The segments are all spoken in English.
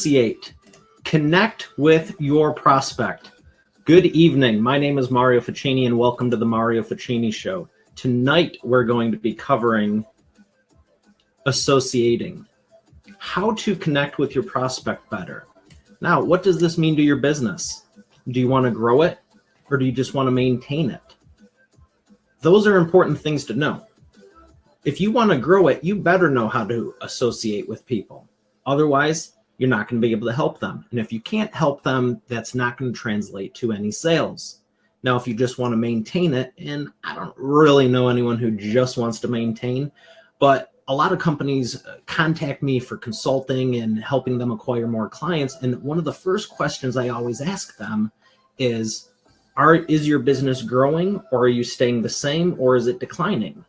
Associate. Connect with your prospect. Good evening. My name is Mario Ficini, and welcome to the Mario Ficini Show. Tonight, we're going to be covering associating. How to connect with your prospect better. Now, what does this mean to your business? Do you want to grow it, or do you just want to maintain it? Those are important things to know. If you want to grow it, you better know how to associate with people. Otherwise, you're not going to be able to help them. And if you can't help them, that's not going to translate to any sales. Now, if you just want to maintain it, and I don't really know anyone who just wants to maintain, but a lot of companies contact me for consulting and helping them acquire more clients. And one of the first questions I always ask them is your business growing, or are you staying the same, or is it declining?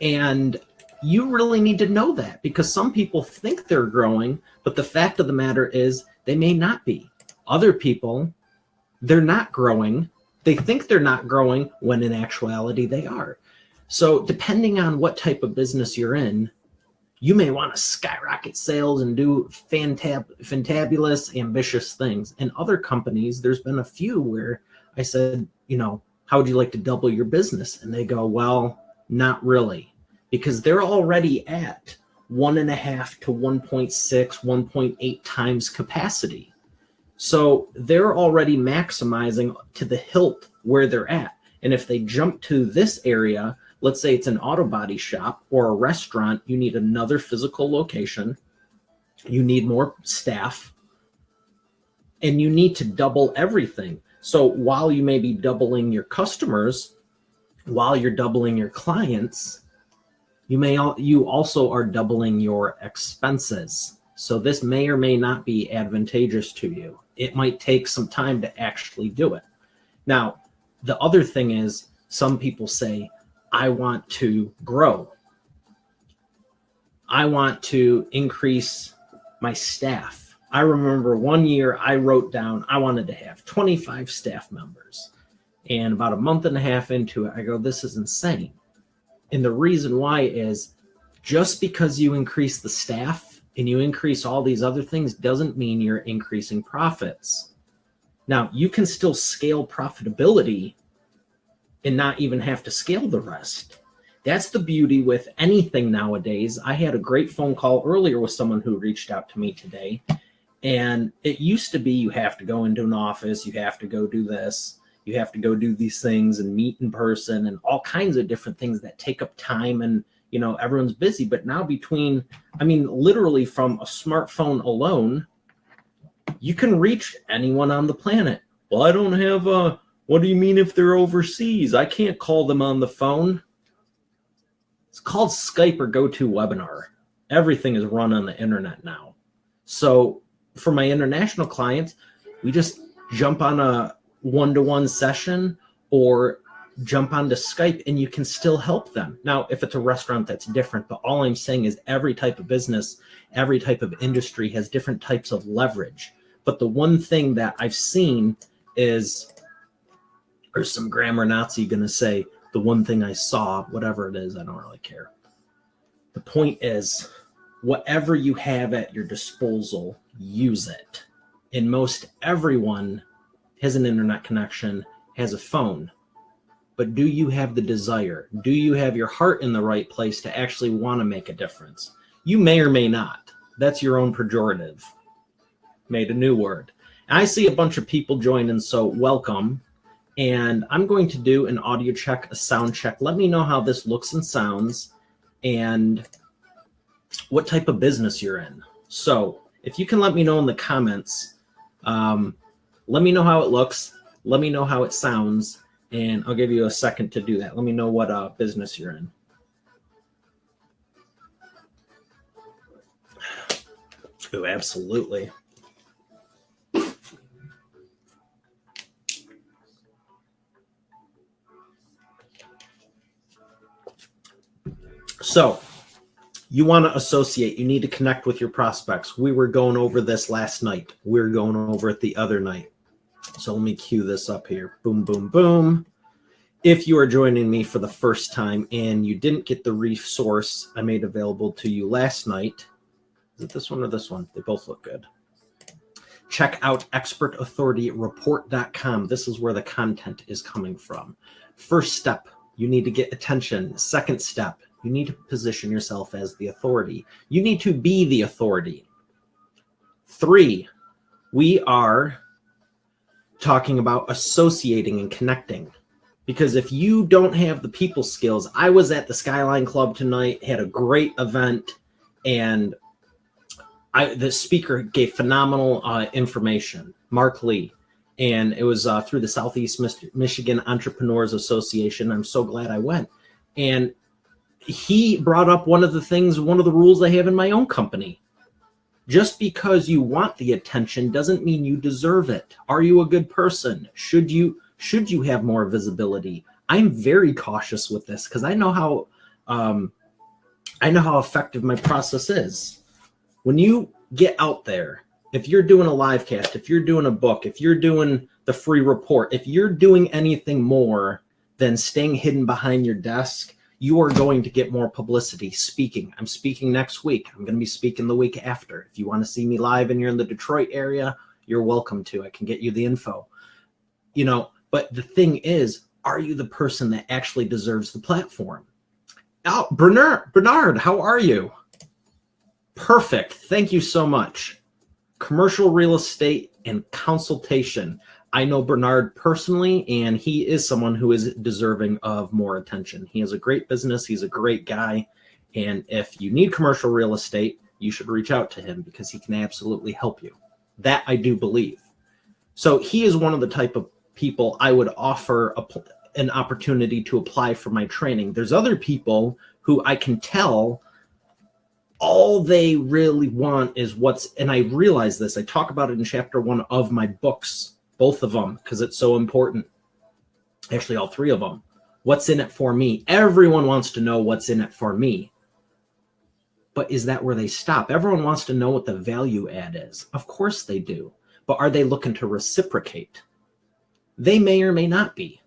And you really need to know that, because some people think they're growing, but the fact of the matter is they may not be. Other people, they're not growing. They think they're not growing when in actuality they are. So depending on what type of business you're in, you may want to skyrocket sales and do fantabulous, ambitious things. In other companies, there's been a few where I said, how would you like to double your business? And they go, well, not really, because they're already at 1.5 to 1.6, 1.8 times capacity. So they're already maximizing to the hilt where they're at. And if they jump to this area, let's say it's an auto body shop or a restaurant, you need another physical location, you need more staff, and you need to double everything. So while you may be doubling your customers, while you're doubling your clients, you also are doubling your expenses. So this may or may not be advantageous to you. It might take some time to actually do it. Now, the other thing is, some people say, I want to grow. I want to increase my staff. I remember one year I wrote down I wanted to have 25 staff members. And about a month and a half into it, I go, this is insane. And the reason why is, just because you increase the staff and you increase all these other things doesn't mean you're increasing profits. Now, you can still scale profitability and not even have to scale the rest. That's the beauty with anything nowadays. I had a great phone call earlier with someone who reached out to me today. And it used to be you have to go into an office, you have to go do this, you have to go do these things and meet in person and all kinds of different things that take up time, and everyone's busy. But now literally from a smartphone alone, you can reach anyone on the planet. Well, I don't have what do you mean if they're overseas? I can't call them on the phone. It's called Skype or GoToWebinar. Everything is run on the internet now. So for my international clients, we just jump on a one-to-one session or jump onto Skype, and you can still help them. Now, if it's a restaurant, that's different. But all I'm saying is every type of business, every type of industry has different types of leverage. But the one thing that I've seen is, or some grammar Nazi going to say, the one thing I saw, whatever it is, I don't really care. The point is, whatever you have at your disposal, use it. And most everyone has an internet connection, has a phone. But do you have the desire? Do you have your heart in the right place to actually want to make a difference? You may or may not. That's your own pejorative. Made a new word. And I see a bunch of people joining, so welcome. And I'm going to do an audio check, a sound check. Let me know how this looks and sounds and what type of business you're in. So if you can let me know in the comments, let me know how it looks. Let me know how it sounds. And I'll give you a second to do that. Let me know what business you're in. Oh, absolutely. So you want to associate. You need to connect with your prospects. We were going over this last night. We were going over it the other night. So let me cue this up here. Boom, boom, boom. If you are joining me for the first time and you didn't get the resource I made available to you last night, Is it this one or this one? They both look good. Check out expertauthorityreport.com. This is where the content is coming from. First step, you need to get attention. Second step, you need to position yourself as the authority. You need to be the authority. 3, we are talking about associating and connecting. Because if you don't have the people skills, I was at the Skyline Club tonight, had a great event, and the speaker gave phenomenal information, Mark Lee, and it was through the Southeast Michigan Entrepreneurs Association. I'm so glad I went. And he brought up one of the rules I have in my own company. Just because you want the attention doesn't mean you deserve it. Are you a good person? Should you have more visibility? I'm very cautious with this because I know how effective my process is. When you get out there, if you're doing a live cast, if you're doing a book, if you're doing the free report, if you're doing anything more than staying hidden behind your desk, you are going to get more publicity. Speaking. I'm speaking next week. I'm going to be speaking the week after. If you want to see me live and you're in the Detroit area, you're welcome to. I can get you the info. But the thing is, are you the person that actually deserves the platform? Oh, Bernard, how are you? Perfect. Thank you so much. Commercial real estate and consultation. I know Bernard personally, and he is someone who is deserving of more attention. He has a great business. He's a great guy. And if you need commercial real estate, you should reach out to him because he can absolutely help you. That I do believe. So he is one of the type of people I would offer an opportunity to apply for my training. There's other people who I can tell all they really want is and I realize this, I talk about it in chapter 1 of my books, both of them, because it's so important. Actually, all 3 of them. What's in it for me? Everyone wants to know what's in it for me. But is that where they stop? Everyone wants to know what the value add is. Of course they do. But are they looking to reciprocate? They may or may not be.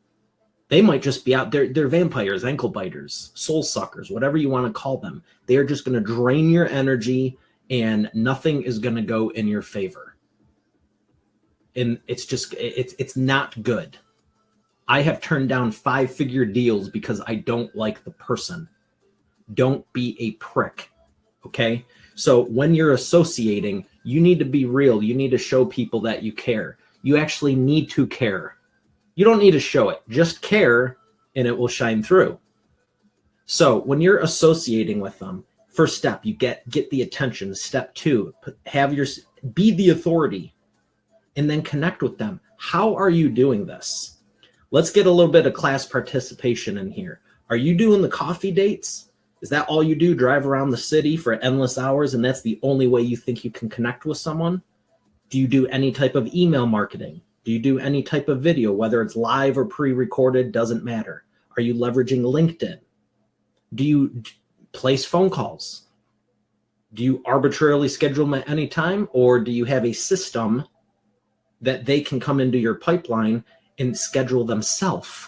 They might just be out there. They're vampires, ankle biters, soul suckers, whatever you want to call them. They are just going to drain your energy and nothing is going to go in your favor. And it's not good. I have turned down 5-figure deals because I don't like the person. Don't be a prick. Okay? So when you're associating, you need to be real. You need to show people that you care. You actually need to care. You don't need to show it. Just care, and it will shine through. So when you're associating with them, first step, you get the attention. Step 2, be the authority, and then connect with them. How are you doing this? Let's get a little bit of class participation in here. Are you doing the coffee dates? Is that all you do? Drive around the city for endless hours, and that's the only way you think you can connect with someone? Do you do any type of email marketing? Do you do any type of video, whether it's live or pre-recorded, doesn't matter. Are you leveraging LinkedIn? Do you place phone calls? Do you arbitrarily schedule them at any time, or do you have a system that they can come into your pipeline and schedule themselves?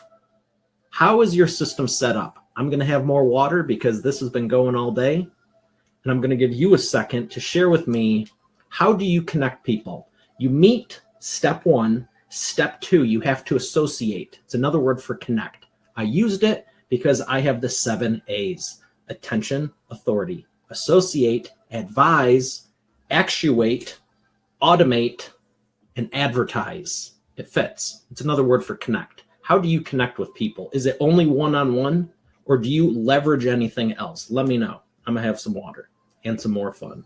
How is your system set up? I'm going to have more water because this has been going all day, and I'm going to give you a second to share with me, how do you connect people? You meet. Step 1. Step 2, you have to associate. It's another word for connect. I used it because I have the 7 A's. Attention, authority, associate, advise, actuate, automate, and advertise. It fits. It's another word for connect. How do you connect with people? Is it only one-on-one, or do you leverage anything else? Let me know. I'm going to have some water and some more fun.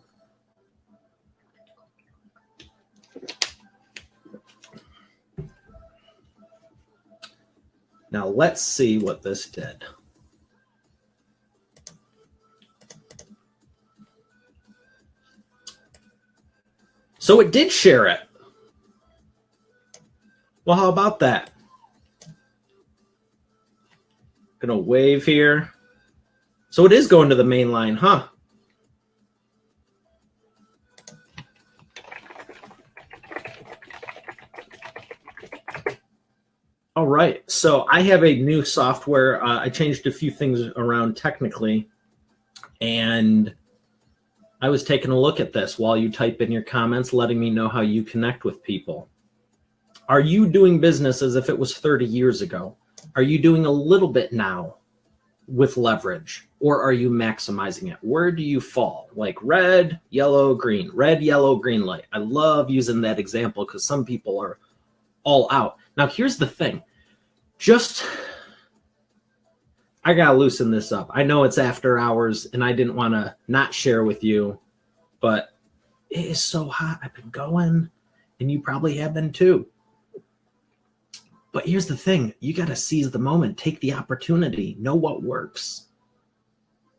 Now let's see what this did. So it did share it. Well, how about that? Gonna wave here. So it is going to the main line, huh? All right, so I have a new software. I changed a few things around technically, and I was taking a look at this while you type in your comments, letting me know how you connect with people. Are you doing business as if it was 30 years ago? Are you doing a little bit now with leverage, or are you maximizing it? Where do you fall? Like red, yellow, green light. I love using that example because some people are all out. Now, here's the thing. I got to loosen this up. I know it's after hours and I didn't want to not share with you, but it is so hot. I've been going, and you probably have been too. But here's the thing. You got to seize the moment. Take the opportunity. Know what works.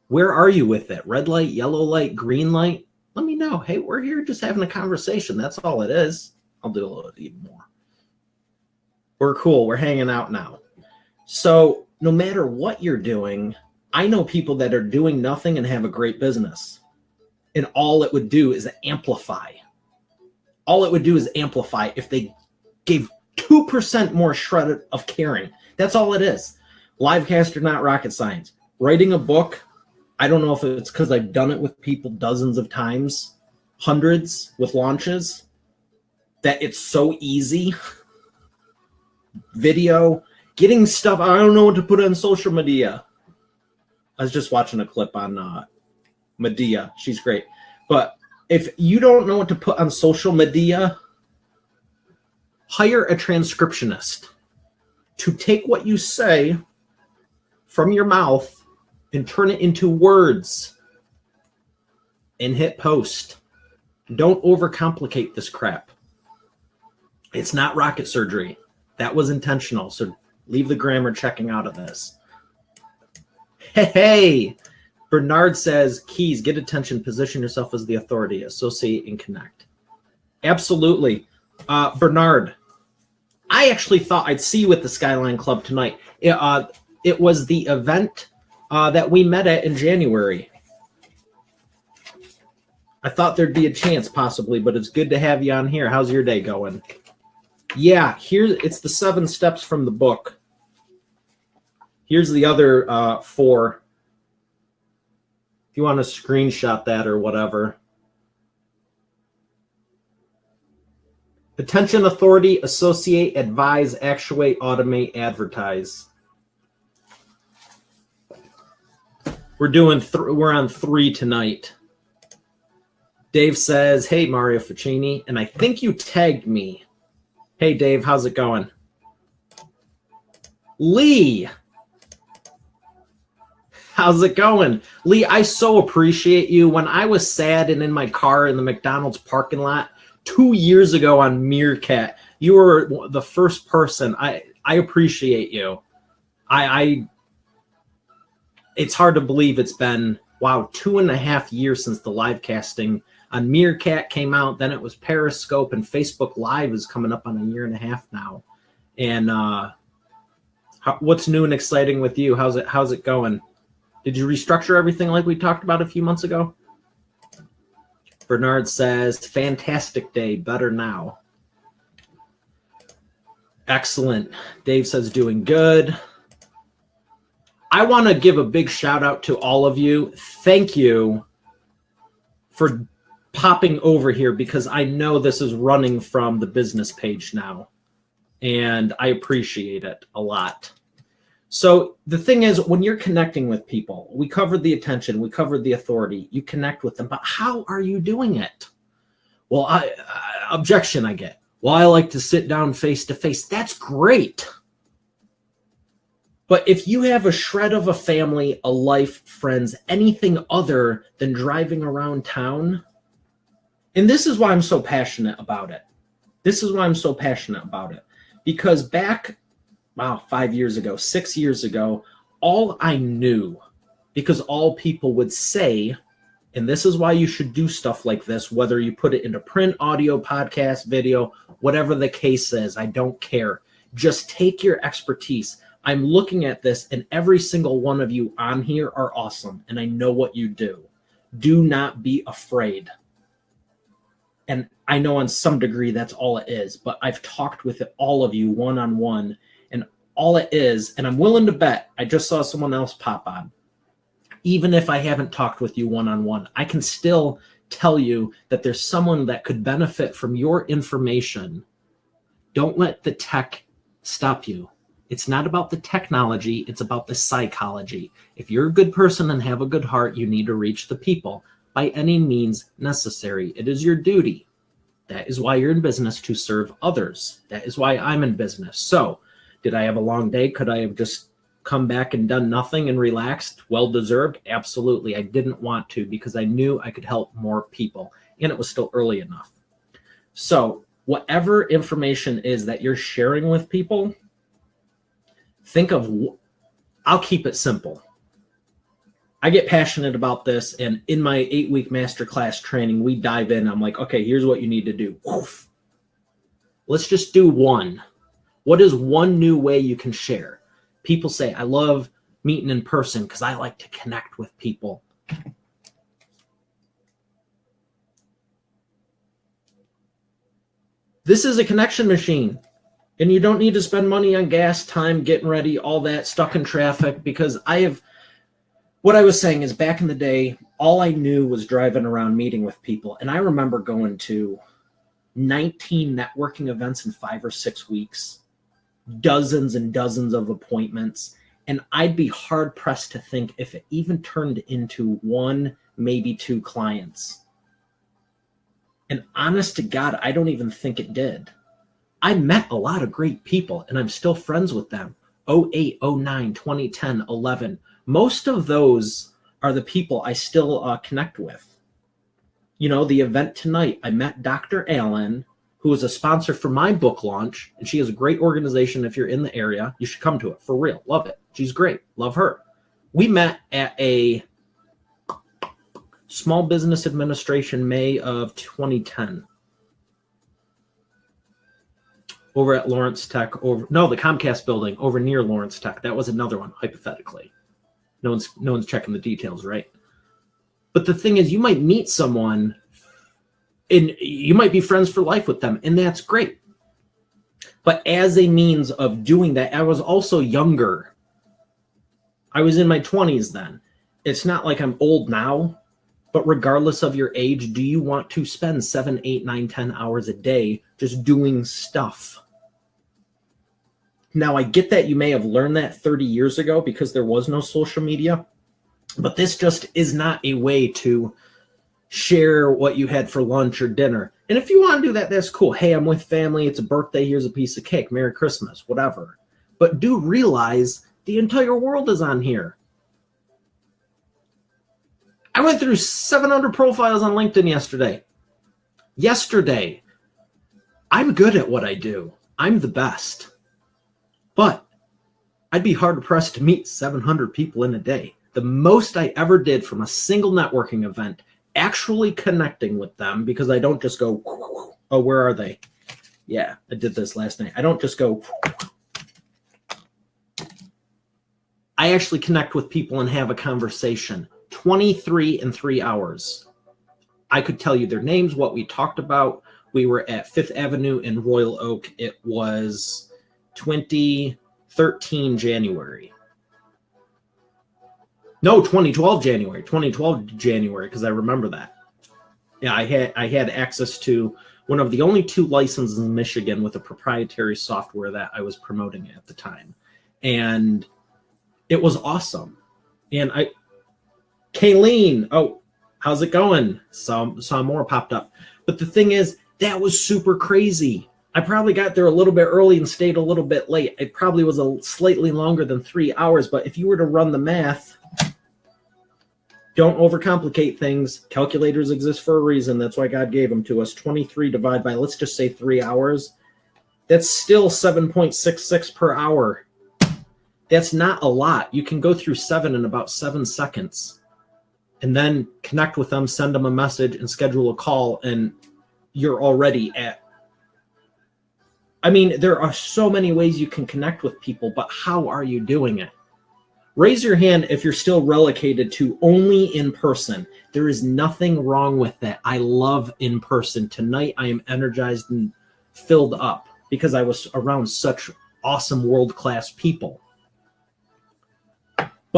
Where are you with it? Red light, yellow light, green light? Let me know. Hey, we're here just having a conversation. That's all it is. I'll do a little even more. We're cool. We're hanging out now. So no matter what you're doing, I know people that are doing nothing and have a great business. And all it would do is amplify. All it would do is amplify if they gave 2% more shred of caring. That's all it is. Livecast are not rocket science. Writing a book, I don't know if it's because I've done it with people dozens of times, hundreds with launches, that it's so easy. Video, getting stuff, I don't know what to put on social media. I was just watching a clip on Medea. She's great. But if you don't know what to put on social media, hire a transcriptionist to take what you say from your mouth and turn it into words and hit post. Don't overcomplicate this crap. It's not rocket surgery. That was intentional. So leave the grammar checking out of this. Hey, Bernard says, keys, get attention, position yourself as the authority, associate and connect. Absolutely. Bernard, I actually thought I'd see you at the Skyline Club tonight. It was the event that we met at in January. I thought there'd be a chance possibly, but it's good to have you on here. How's your day going? Yeah, it's the 7 steps from the book. Here's the other 4. If you want to screenshot that or whatever. Attention, authority, associate, advise, actuate, automate, advertise. We're on 3 tonight. Dave says, hey, Mario Ficini, and I think you tagged me. Hey, Dave, how's it going? Lee, how's it going? Lee, I so appreciate you. When I was sad and in my car in the McDonald's parking lot 2 years ago on Meerkat, you were the first person. I appreciate you. It's hard to believe it's been, 2.5 years since the live casting on Meerkat came out. Then it was Periscope, and Facebook Live is coming up on 1.5 years now. And what's new and exciting with you? How's it going? Did you restructure everything like we talked about a few months ago? Bernard says, fantastic day, better now. Excellent. Dave says, doing good. I want to give a big shout out to all of you. Thank you for popping over here, because I know this is running from the business page now, and I appreciate it a lot. So the thing is, when you're connecting with people, we covered the attention, we covered the authority, you connect with them, but how are you doing it? Well, objection I get. Well, I like to sit down face to face. That's great. But if you have a shred of a family, a life, friends, anything other than driving around town, and this is why I'm so passionate about it. Because back, 5 years ago, 6 years ago, all I knew, because all people would say, and this is why you should do stuff like this, whether you put it into print, audio, podcast, video, whatever the case is, I don't care. Just take your expertise. I'm looking at this, and every single one of you on here are awesome, and I know what you do. Do not be afraid. And I know on some degree that's all it is, but I've talked with all of you one-on-one, and all it is, and I'm willing to bet, I just saw someone else pop on. Even if I haven't talked with you one-on-one, I can still tell you that there's someone that could benefit from your information. Don't let the tech stop you. It's not about the technology, it's about the psychology. If you're a good person and have a good heart, you need to reach the people by any means necessary. It is your duty. That is why you're in business, to serve others. That is why I'm in business. So, did I have a long day? Could I have just come back and done nothing and relaxed? Well deserved? Absolutely. I didn't want to because I knew I could help more people, and it was still early enough. So, whatever information is that you're sharing with people, think of, I'll keep it simple. I get passionate about this, and in my 8-week masterclass training, we dive in. I'm like, okay, here's what you need to do. Woof. Let's just do one. What is one new way you can share? People say, I love meeting in person because I like to connect with people. This is a connection machine. And you don't need to spend money on gas, time, getting ready, all that, stuck in traffic, because what I was saying is back in the day, all I knew was driving around meeting with people. And I remember going to 19 networking events in 5 or 6 weeks, dozens and dozens of appointments. And I'd be hard pressed to think if it even turned into 1, maybe 2 clients. And honest to God, I don't even think it did. I met a lot of great people, and I'm still friends with them. 08, 09, 2010, 11. Most of those are the people I still connect with. You know, the event tonight, I met Dr. Allen, who is a sponsor for my book launch, and she has a great organization. If you're in the area, you should come to it. For real. Love it. She's great. Love her. We met at a Small Business Administration May of 2010. Over at Lawrence Tech, the Comcast building over near Lawrence Tech. That was another one, hypothetically. No one's checking the details, right? But the thing is, you might meet someone and you might be friends for life with them, and that's great. But as a means of doing that, I was also younger. I was in my 20s then. It's not like I'm old now, but regardless of your age, do you want to spend 7, 8, 9, 10 hours a day just doing stuff? Now, I get that you may have learned that 30 years ago because there was no social media, but this just is not a way to share what you had for lunch or dinner. And if you want to do that, that's cool. Hey, I'm with family. It's a birthday. Here's a piece of cake. Merry Christmas, whatever. But do realize the entire world is on here. I went through 700 profiles on LinkedIn yesterday. I'm good at what I do. I'm the best. But I'd be hard pressed to meet 700 people in a day. The most I ever did from a single networking event, actually connecting with them, because I don't just go, oh, where are they? Yeah, I did this last night. I don't just go. I actually connect with people and have a conversation. 23 in 3 hours. I could tell you their names, what we talked about. We were at 5th Avenue in Royal Oak. It was 2013 January. No, 2012 January. 2012 January, because I remember that. Yeah, I had access to one of the only 2 licenses in Michigan with a proprietary software that I was promoting at the time. And it was awesome. And Kayleen, oh, how's it going? Saw more popped up. But the thing is, that was super crazy. I probably got there a little bit early and stayed a little bit late. It probably was slightly longer than 3 hours, but if you were to run the math, don't overcomplicate things. Calculators exist for a reason. That's why God gave them to us. 23 divided by, let's just say 3 hours. That's still 7.66 per hour. That's not a lot. You can go through 7 in about 7 seconds and then connect with them, send them a message, and schedule a call, and you're already at. I mean, there are so many ways you can connect with people, but how are you doing it? Raise your hand if you're still relegated to only in person. There is nothing wrong with that. I love in person. Tonight, I am energized and filled up because I was around such awesome world-class people.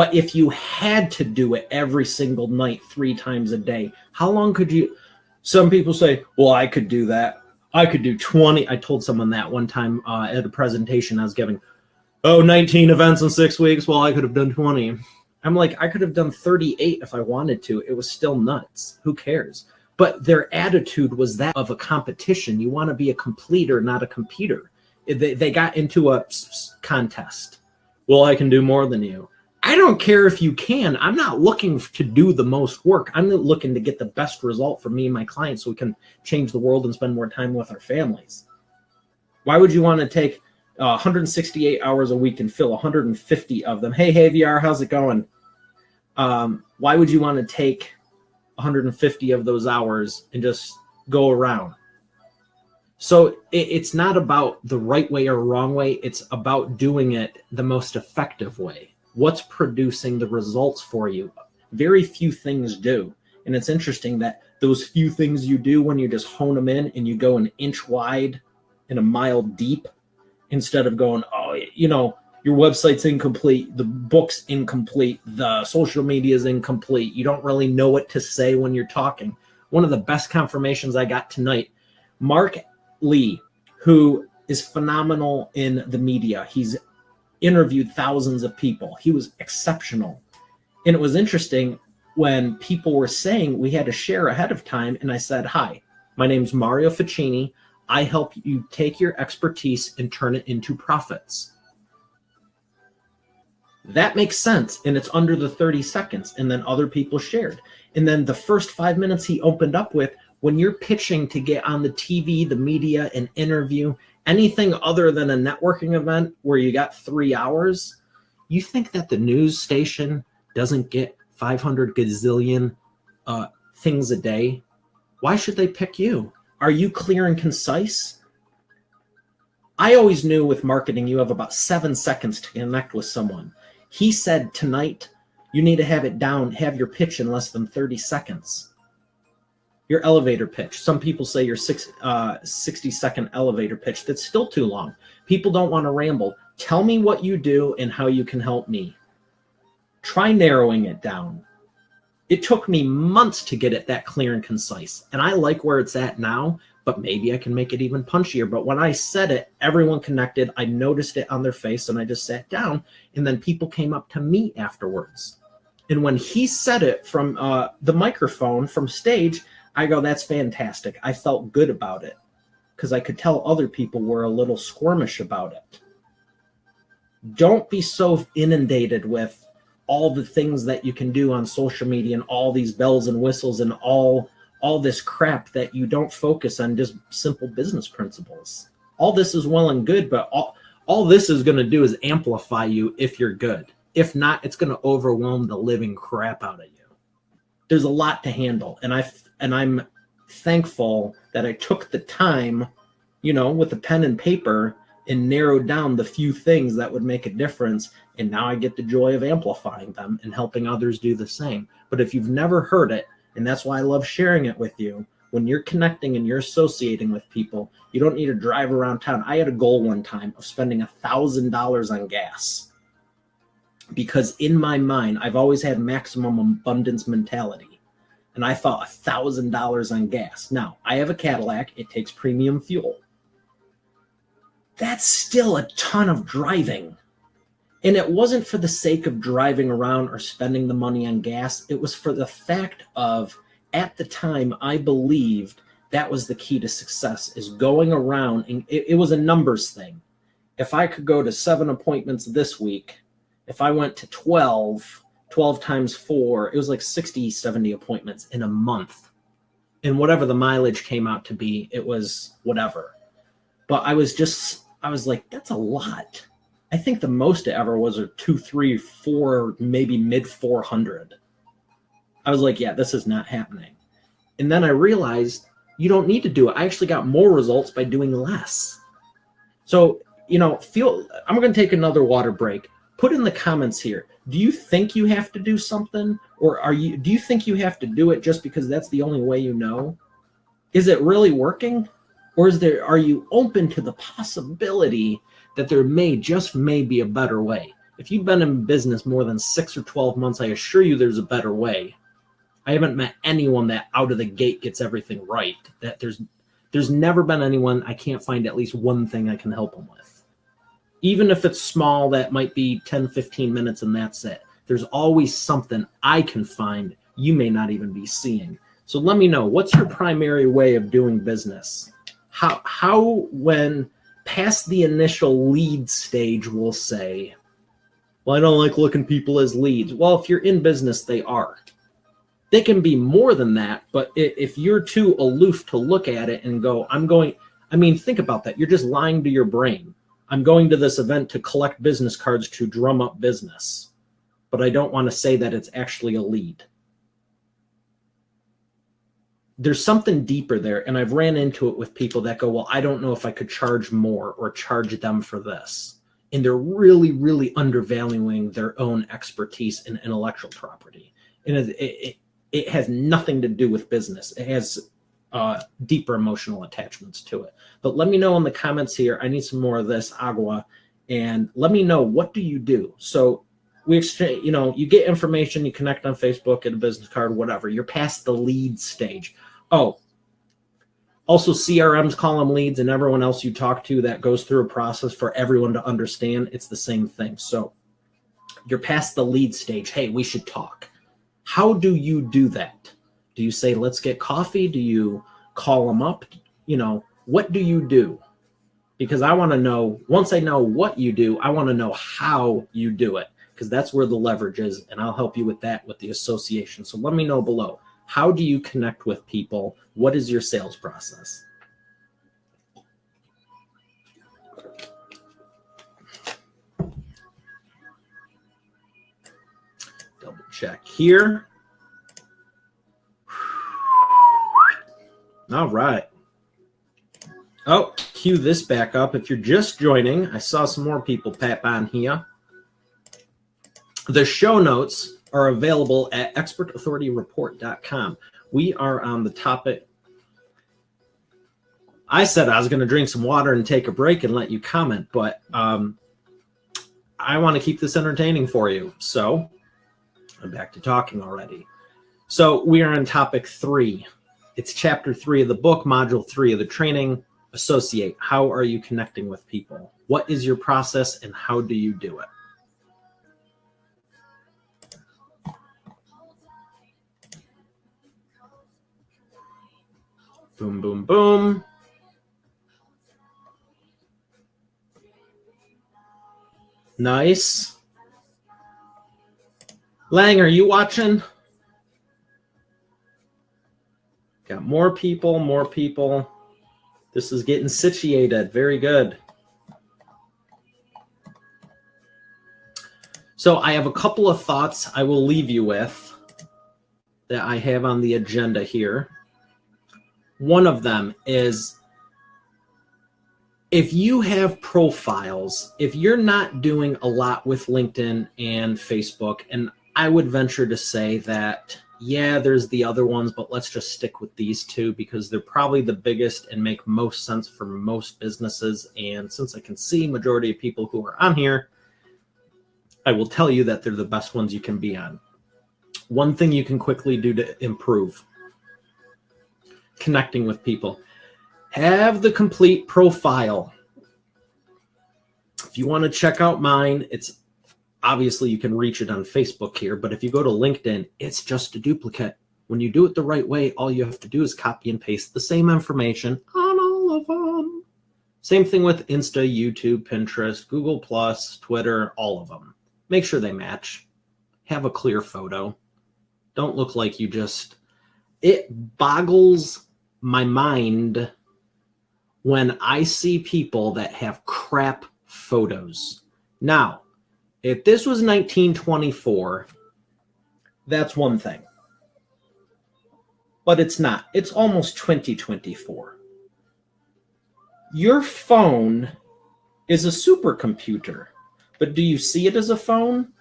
But if you had to do it every single night, 3 times a day, how long could you? Some people say, well, I could do that. I could do 20. I told someone that one time at a presentation I was giving. 19 events in 6 weeks. Well, I could have done 20. I'm like, I could have done 38 if I wanted to. It was still nuts. Who cares? But their attitude was that of a competition. You want to be a completer, not a competer. They got into a contest. Well, I can do more than you. I don't care if you can. I'm not looking to do the most work. I'm looking to get the best result for me and my clients so we can change the world and spend more time with our families. Why would you want to take 168 hours a week and fill 150 of them? Hey, VR, how's it going? Why would you want to take 150 of those hours and just go around? So it's not about the right way or wrong way. It's about doing it the most effective way. What's producing the results for you? Very few things do. And it's interesting that those few things you do, when you just hone them in and you go an inch wide and a mile deep, instead of going, your website's incomplete, the book's incomplete, the social media is incomplete, you don't really know what to say when you're talking. One of the best confirmations I got tonight, Mark Lee, who is phenomenal in the media. He's interviewed thousands of people. He was exceptional. And it was interesting when people were saying we had to share ahead of time. And I said, hi, my name's Mario Ficini. I help you take your expertise and turn it into profits. That makes sense. And it's under the 30 seconds. And then other people shared. And then the first 5 minutes he opened up with, when you're pitching to get on the TV, the media, an interview, anything other than a networking event where you got 3 hours, you think that the news station doesn't get 500 gazillion things a day? Why should they pick you? Are you clear and concise? I always knew with marketing, you have about 7 seconds to connect with someone. He said tonight, you need to have it down, have your pitch in less than 30 seconds. Your elevator pitch. Some people say your 60-second elevator pitch. That's still too long. People don't want to ramble. Tell me what you do and how you can help me. Try narrowing it down. It took me months to get it that clear and concise. And I like where it's at now, but maybe I can make it even punchier. But when I said it, everyone connected. I noticed it on their face and I just sat down. And then people came up to me afterwards. And when he said it from the microphone, from stage, I go, that's fantastic. I felt good about it because I could tell other people were a little squirmish about it. Don't be so inundated with all the things that you can do on social media and all these bells and whistles and all this crap that you don't focus on just simple business principles. All this is well and good, but all this is going to do is amplify you if you're good. If not, it's going to overwhelm the living crap out of you. There's a lot to handle, and I'm thankful that I took the time, with a pen and paper and narrowed down the few things that would make a difference. And now I get the joy of amplifying them and helping others do the same. But if you've never heard it, and that's why I love sharing it with you, when you're connecting and you're associating with people, you don't need to drive around town. I had a goal one time of spending $1,000 on gas. Because in my mind, I've always had maximum abundance mentality. And I thought $1,000 on gas. Now, I have a Cadillac. It takes premium fuel. That's still a ton of driving. And it wasn't for the sake of driving around or spending the money on gas. It was for the fact of, at the time, I believed that was the key to success, is going around. And it was a numbers thing. If I could go to 7 appointments this week, if I went to 12 times 4, it was like 60, 70 appointments in a month. And whatever the mileage came out to be, it was whatever. But I was like, that's a lot. I think the most it ever was a 2, 3, 4, maybe mid 400. I was like, yeah, this is not happening. And then I realized you don't need to do it. I actually got more results by doing less. So, I'm going to take another water break. Put in the comments here, do you think you have to do something? Or do you think you have to do it just because that's the only way you know? Is it really working? Or are you open to the possibility that there may be a better way? If you've been in business more than 6 or 12 months, I assure you there's a better way. I haven't met anyone that out of the gate gets everything right. That there's never been anyone I can't find at least one thing I can help them with. Even if it's small, that might be 10, 15 minutes and that's it. There's always something I can find you may not even be seeing. So let me know, what's your primary way of doing business? How when past the initial lead stage, we'll say, well, I don't like looking people as leads. Well, if you're in business, they are. They can be more than that, but if you're too aloof to look at it and go, think about that. You're just lying to your brain. I'm going to this event to collect business cards to drum up business, but I don't want to say that it's actually a lead. There's something deeper there, and I've ran into it with people that go, well, I don't know if I could charge more or charge them for this. And they're really, really undervaluing their own expertise in intellectual property. And it has nothing to do with business. It has deeper emotional attachments to it. But let me know in the comments here. I need some more of this agua. And let me know, what do you do? So we exchange, you get information, you connect on Facebook, get a business card, whatever. You're past the lead stage. Oh, also CRMs call them leads, and everyone else you talk to that goes through a process for everyone to understand. It's the same thing. So you're past the lead stage. Hey, we should talk. How do you do that? Do you say, let's get coffee? Do you call them up? What do you do? Because I want to know, once I know what you do, I want to know how you do it, because that's where the leverage is, and I'll help you with that with the association. So let me know below. How do you connect with people? What is your sales process? Double check here. All right. Oh, cue this back up. If you're just joining, I saw some more people pop on here. The show notes are available at expertauthorityreport.com. We are on the topic. I said I was going to drink some water and take a break and let you comment, but I want to keep this entertaining for you. So I'm back to talking already. So we are on topic 3. It's chapter 3 of the book, module 3 of the training. Associate. How are you connecting with people? What is your process and how do you do it? Boom, boom, boom. Nice. Lang, are you watching? Got more people, more people. This is getting situated. Very good. So I have a couple of thoughts I will leave you with that I have on the agenda here. One of them is, if you have profiles, if you're not doing a lot with LinkedIn and Facebook, and I would venture to say that, yeah, there's the other ones, but let's just stick with these two because they're probably the biggest and make most sense for most businesses. And since I can see majority of people who are on here, I will tell you that they're the best ones you can be on. One thing you can quickly do to improve connecting with people. Have the complete profile. If you want to check out mine, it's obviously you can reach it on Facebook here, but if you go to LinkedIn, it's just a duplicate. When you do it the right way, all you have to do is copy and paste the same information on all of them. Same thing with Insta, YouTube, Pinterest, Google+, Twitter, all of them. Make sure they match. Have a clear photo. Don't look like you just... It boggles my mind when I see people that have crap photos. Now, if this was 1924, that's one thing. But it's not. It's almost 2024. Your phone is a supercomputer, but do you see it as a phone?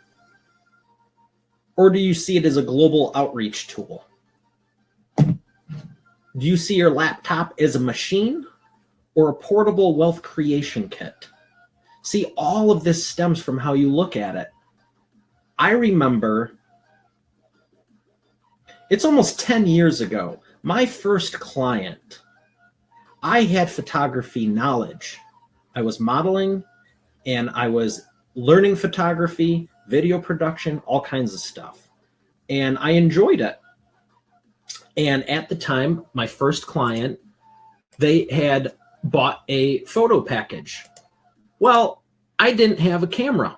Or do you see it as a global outreach tool? Do you see your laptop as a machine or a portable wealth creation kit? See, all of this stems from how you look at it. I remember it's almost 10 years ago. My first client, I had photography knowledge. I was modeling and I was learning photography, video production, all kinds of stuff. And I enjoyed it. And at the time, my first client, they had bought a photo package. Well, I didn't have a camera,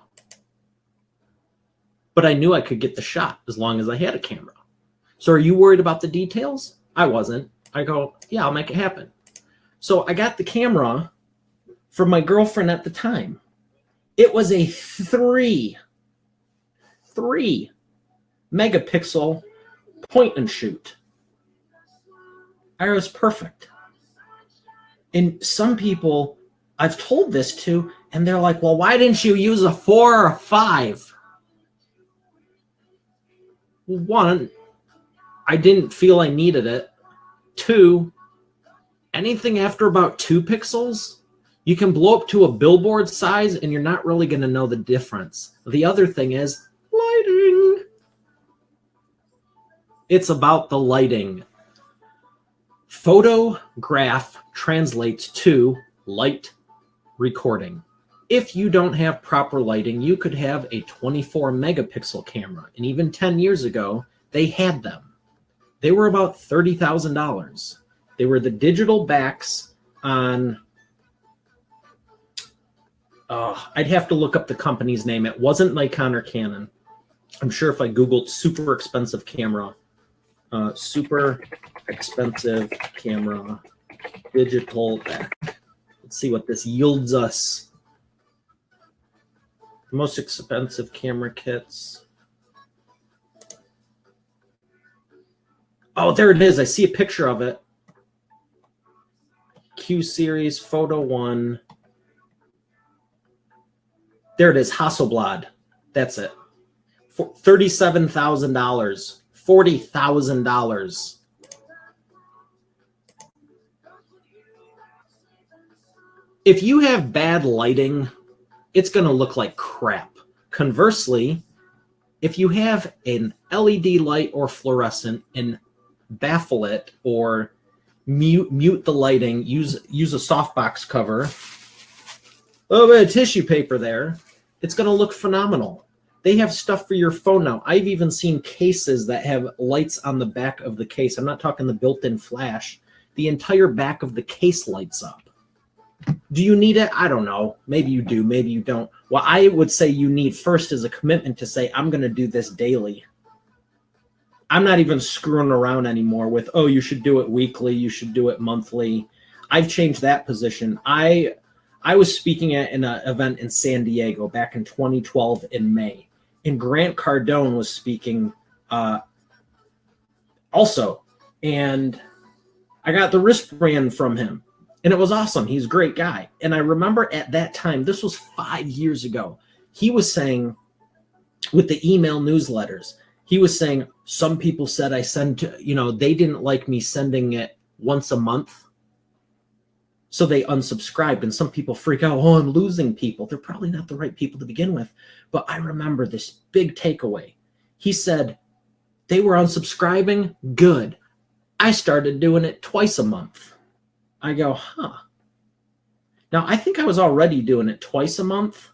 but I knew I could get the shot as long as I had a camera. So are you worried about the details? I wasn't. I go, yeah, I'll make it happen. So I got the camera from my girlfriend at the time. It was a 3 megapixel point and shoot. I was perfect. And some people I've told this to, and they're like, well, why didn't you use a 4 or a 5? One, I didn't feel I needed it. 2, anything after about 2 pixels, you can blow up to a billboard size and you're not really going to know the difference. The other thing is lighting. It's about the lighting. Photograph translates to light recording. If you don't have proper lighting, you could have a 24 megapixel camera. And even 10 years ago, they had them. They were about $30,000. They were the digital backs on, I'd have to look up the company's name. It wasn't Nikon or Canon. I'm sure if I Googled super expensive camera, super expensive camera, digital back. Let's see what this yields us. Most expensive camera kits. Oh, there it is. I see a picture of it. Q Series Photo 1. There it is, Hasselblad. That's it. For $37,000. $40,000. If you have bad lighting, it's going to look like crap. Conversely, if you have an LED light or fluorescent and baffle it or mute the lighting, use a softbox cover, a little bit of tissue paper there, it's going to look phenomenal. They have stuff for your phone now. I've even seen cases that have lights on the back of the case. I'm not talking the built-in flash. The entire back of the case lights up. Do you need it? I don't know. Maybe you do. Maybe you don't. What I would say you need first is a commitment to say, I'm going to do this daily. I'm not even screwing around anymore with, oh, you should do it weekly. You should do it monthly. I've changed that position. I was speaking at an event in San Diego back in 2012 in May. And Grant Cardone was speaking also. And I got the wristband from him. And it was awesome. He's a great guy. And I remember at that time, this was 5 years ago, he was saying with the email newsletters, he was saying some people said I send to, they didn't like me sending it once a month. So they unsubscribed. And some people freak out, oh, I'm losing people. They're probably not the right people to begin with. But I remember this big takeaway. He said, they were unsubscribing. Good. I started doing it twice a month. I go, huh. Now, I think I was already doing it twice a month.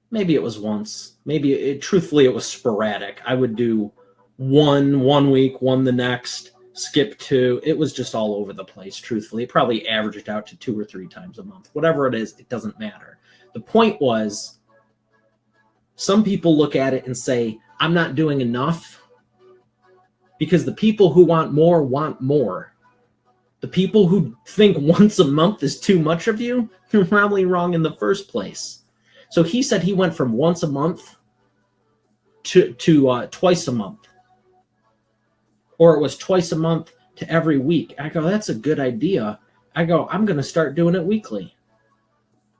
Maybe it was once. Truthfully, it was sporadic. I would do one week, one the next, skip 2. It was just all over the place, truthfully. It probably averaged out to 2 or 3 times a month. Whatever it is, it doesn't matter. The point was, some people look at it and say, I'm not doing enough, because the people who want more want more. The people who think once a month is too much of you, you're probably wrong in the first place. So he said he went from once a month to twice a month. Or it was twice a month to every week. I go, that's a good idea. I go, I'm going to start doing it weekly.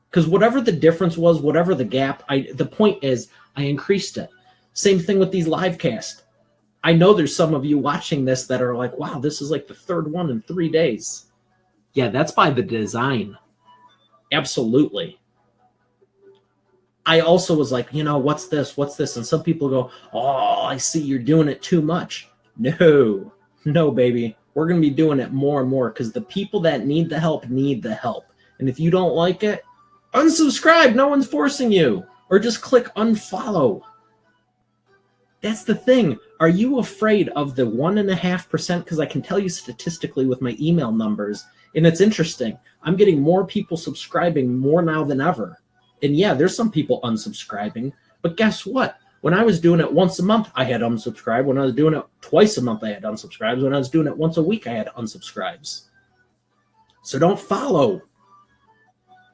Because whatever the difference was, whatever the gap, the point is I increased it. Same thing with these live casts. I know there's some of you watching this that are like, wow, this is like the 3rd one in 3 days. Yeah, that's by the design. Absolutely. I also was like, what's this? What's this? And some people go, oh, I see you're doing it too much. No, baby. We're going to be doing it more and more because the people that need the help need the help. And if you don't like it, unsubscribe. No one's forcing you. Or just click unfollow. That's the thing. Are you afraid of the 1.5%? Because I can tell you statistically with my email numbers, and it's interesting. I'm getting more people subscribing more now than ever. And yeah, there's some people unsubscribing, but guess what? When I was doing it once a month, I had unsubscribed. When I was doing it twice a month, I had unsubscribes. When I was doing it once a week, I had unsubscribes. So don't follow.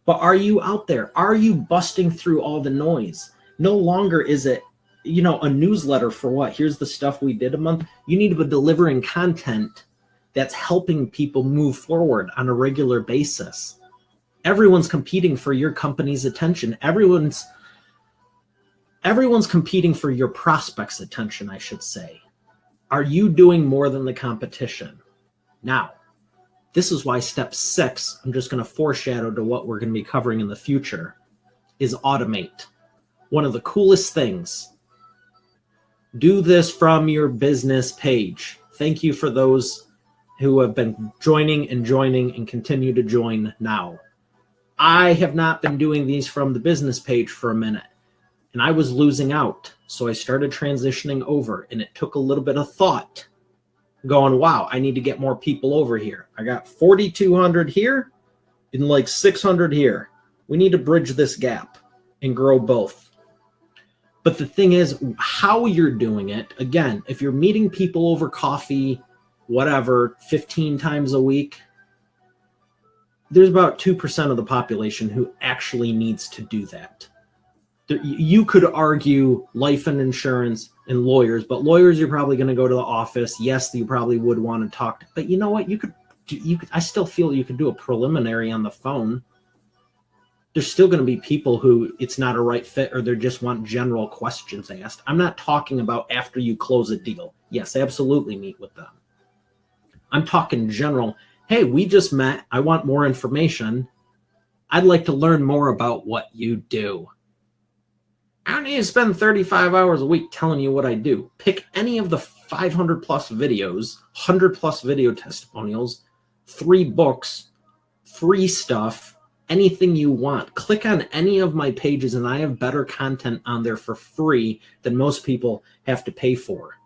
But are you out there? Are you busting through all the noise? No longer is it, a newsletter for what? Here's the stuff we did a month. You need to be delivering content that's helping people move forward on a regular basis. Everyone's competing for your company's attention. Everyone's competing for your prospects' attention, I should say. Are you doing more than the competition? Now, this is why step 6, I'm just going to foreshadow to what we're going to be covering in the future, is automate. One of the coolest things. Do this from your business page. Thank you for those who have been joining and continue to join now. I have not been doing these from the business page for a minute, and I was losing out. So I started transitioning over, and it took a little bit of thought going, wow, I need to get more people over here. I got 4,200 here and like 600 here. We need to bridge this gap and grow both. But the thing is, how you're doing it, again, if you're meeting people over coffee, whatever, 15 times a week, there's about 2% of the population who actually needs to do that. You could argue life and insurance and lawyers, but lawyers, you're probably going to go to the office. Yes, you probably would want to talk to, but you know what? You could, I still feel you could do a preliminary on the phone. There's still going to be people who it's not a right fit, or they just want general questions asked. I'm not talking about after you close a deal. Yes, absolutely meet with them. I'm talking general. Hey, we just met. I want more information. I'd like to learn more about what you do. I don't need to spend 35 hours a week telling you what I do. Pick any of the 500 plus videos, 100 plus video testimonials, 3 books, free stuff, anything you want. Click on any of my pages and I have better content on there for free than most people have to pay for.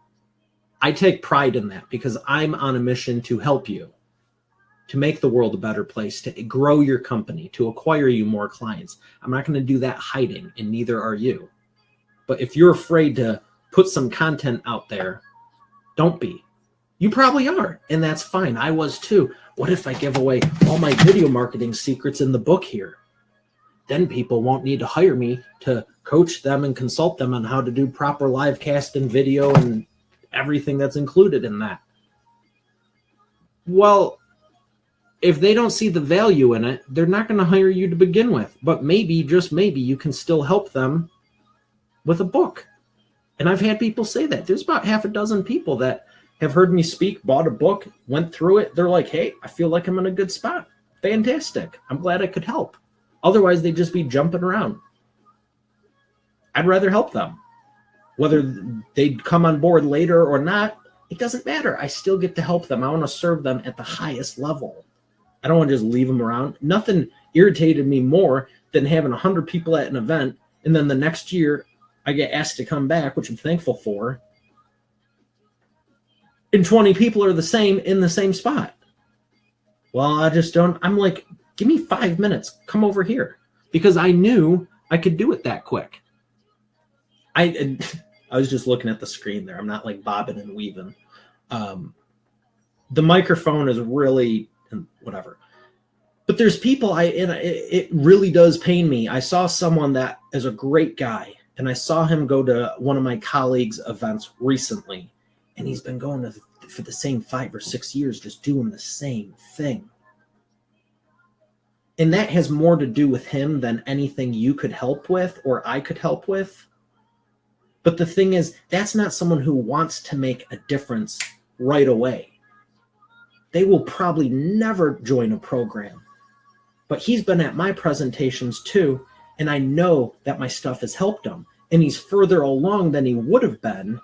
I take pride in that because I'm on a mission to help you, to make the world a better place, to grow your company, to acquire you more clients. I'm not going to do that hiding, and neither are you. But if you're afraid to put some content out there, don't be. You probably are, and that's fine. I was too. What if I give away all my video marketing secrets in the book here? Then people won't need to hire me to coach them and consult them on how to do proper live cast and video and everything that's included in that. Well, if they don't see the value in it, they're not going to hire you to begin with. But maybe, just maybe, you can still help them with a book. And I've had people say that. There's about 6 people that have heard me speak, bought a book, went through it. They're like, hey, I feel like I'm in a good spot. Fantastic. I'm glad I could help. Otherwise, they'd just be jumping around. I'd rather help them. Whether they'd come on board later or not, it doesn't matter. I still get to help them. I want to serve them at the highest level. I don't want to just leave them around. Nothing irritated me more than having 100 people at an event, and then the next year I get asked to come back, which I'm thankful for, and 20 people are the same in the same spot. Well, I just don't. I'm like, give me 5 minutes. Come over here. Because I knew I could do it that quick. I was just looking at the screen there. I'm not like bobbing and weaving. The microphone is really whatever. But there's people, it really does pain me. I saw someone that is a great guy, and I saw him go to one of my colleagues' events recently, and he's been going for the same 5 or 6 years, just doing the same thing. And that has more to do with him than anything you could help with or I could help with. But the thing is, that's not someone who wants to make a difference right away. They will probably never join a program. But he's been at my presentations too, and I know that my stuff has helped him, and he's further along than he would have been.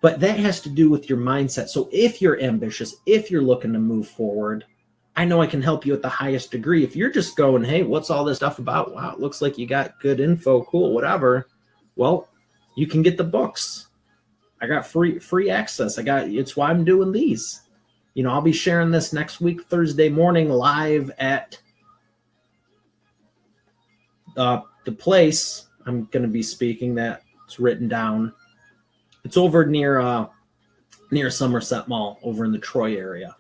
But that has to do with your mindset. So if you're ambitious, if you're looking to move forward, I know I can help you at the highest degree. If you're just going, hey, what's all this stuff about? Wow, it looks like you got good info, cool, whatever. Well, you can get the books. I got free access. It's why I'm doing these. You know, I'll be sharing this next week, Thursday morning, live at the place I'm going to be speaking. That's written down. It's over near Somerset Mall, over in the Troy area.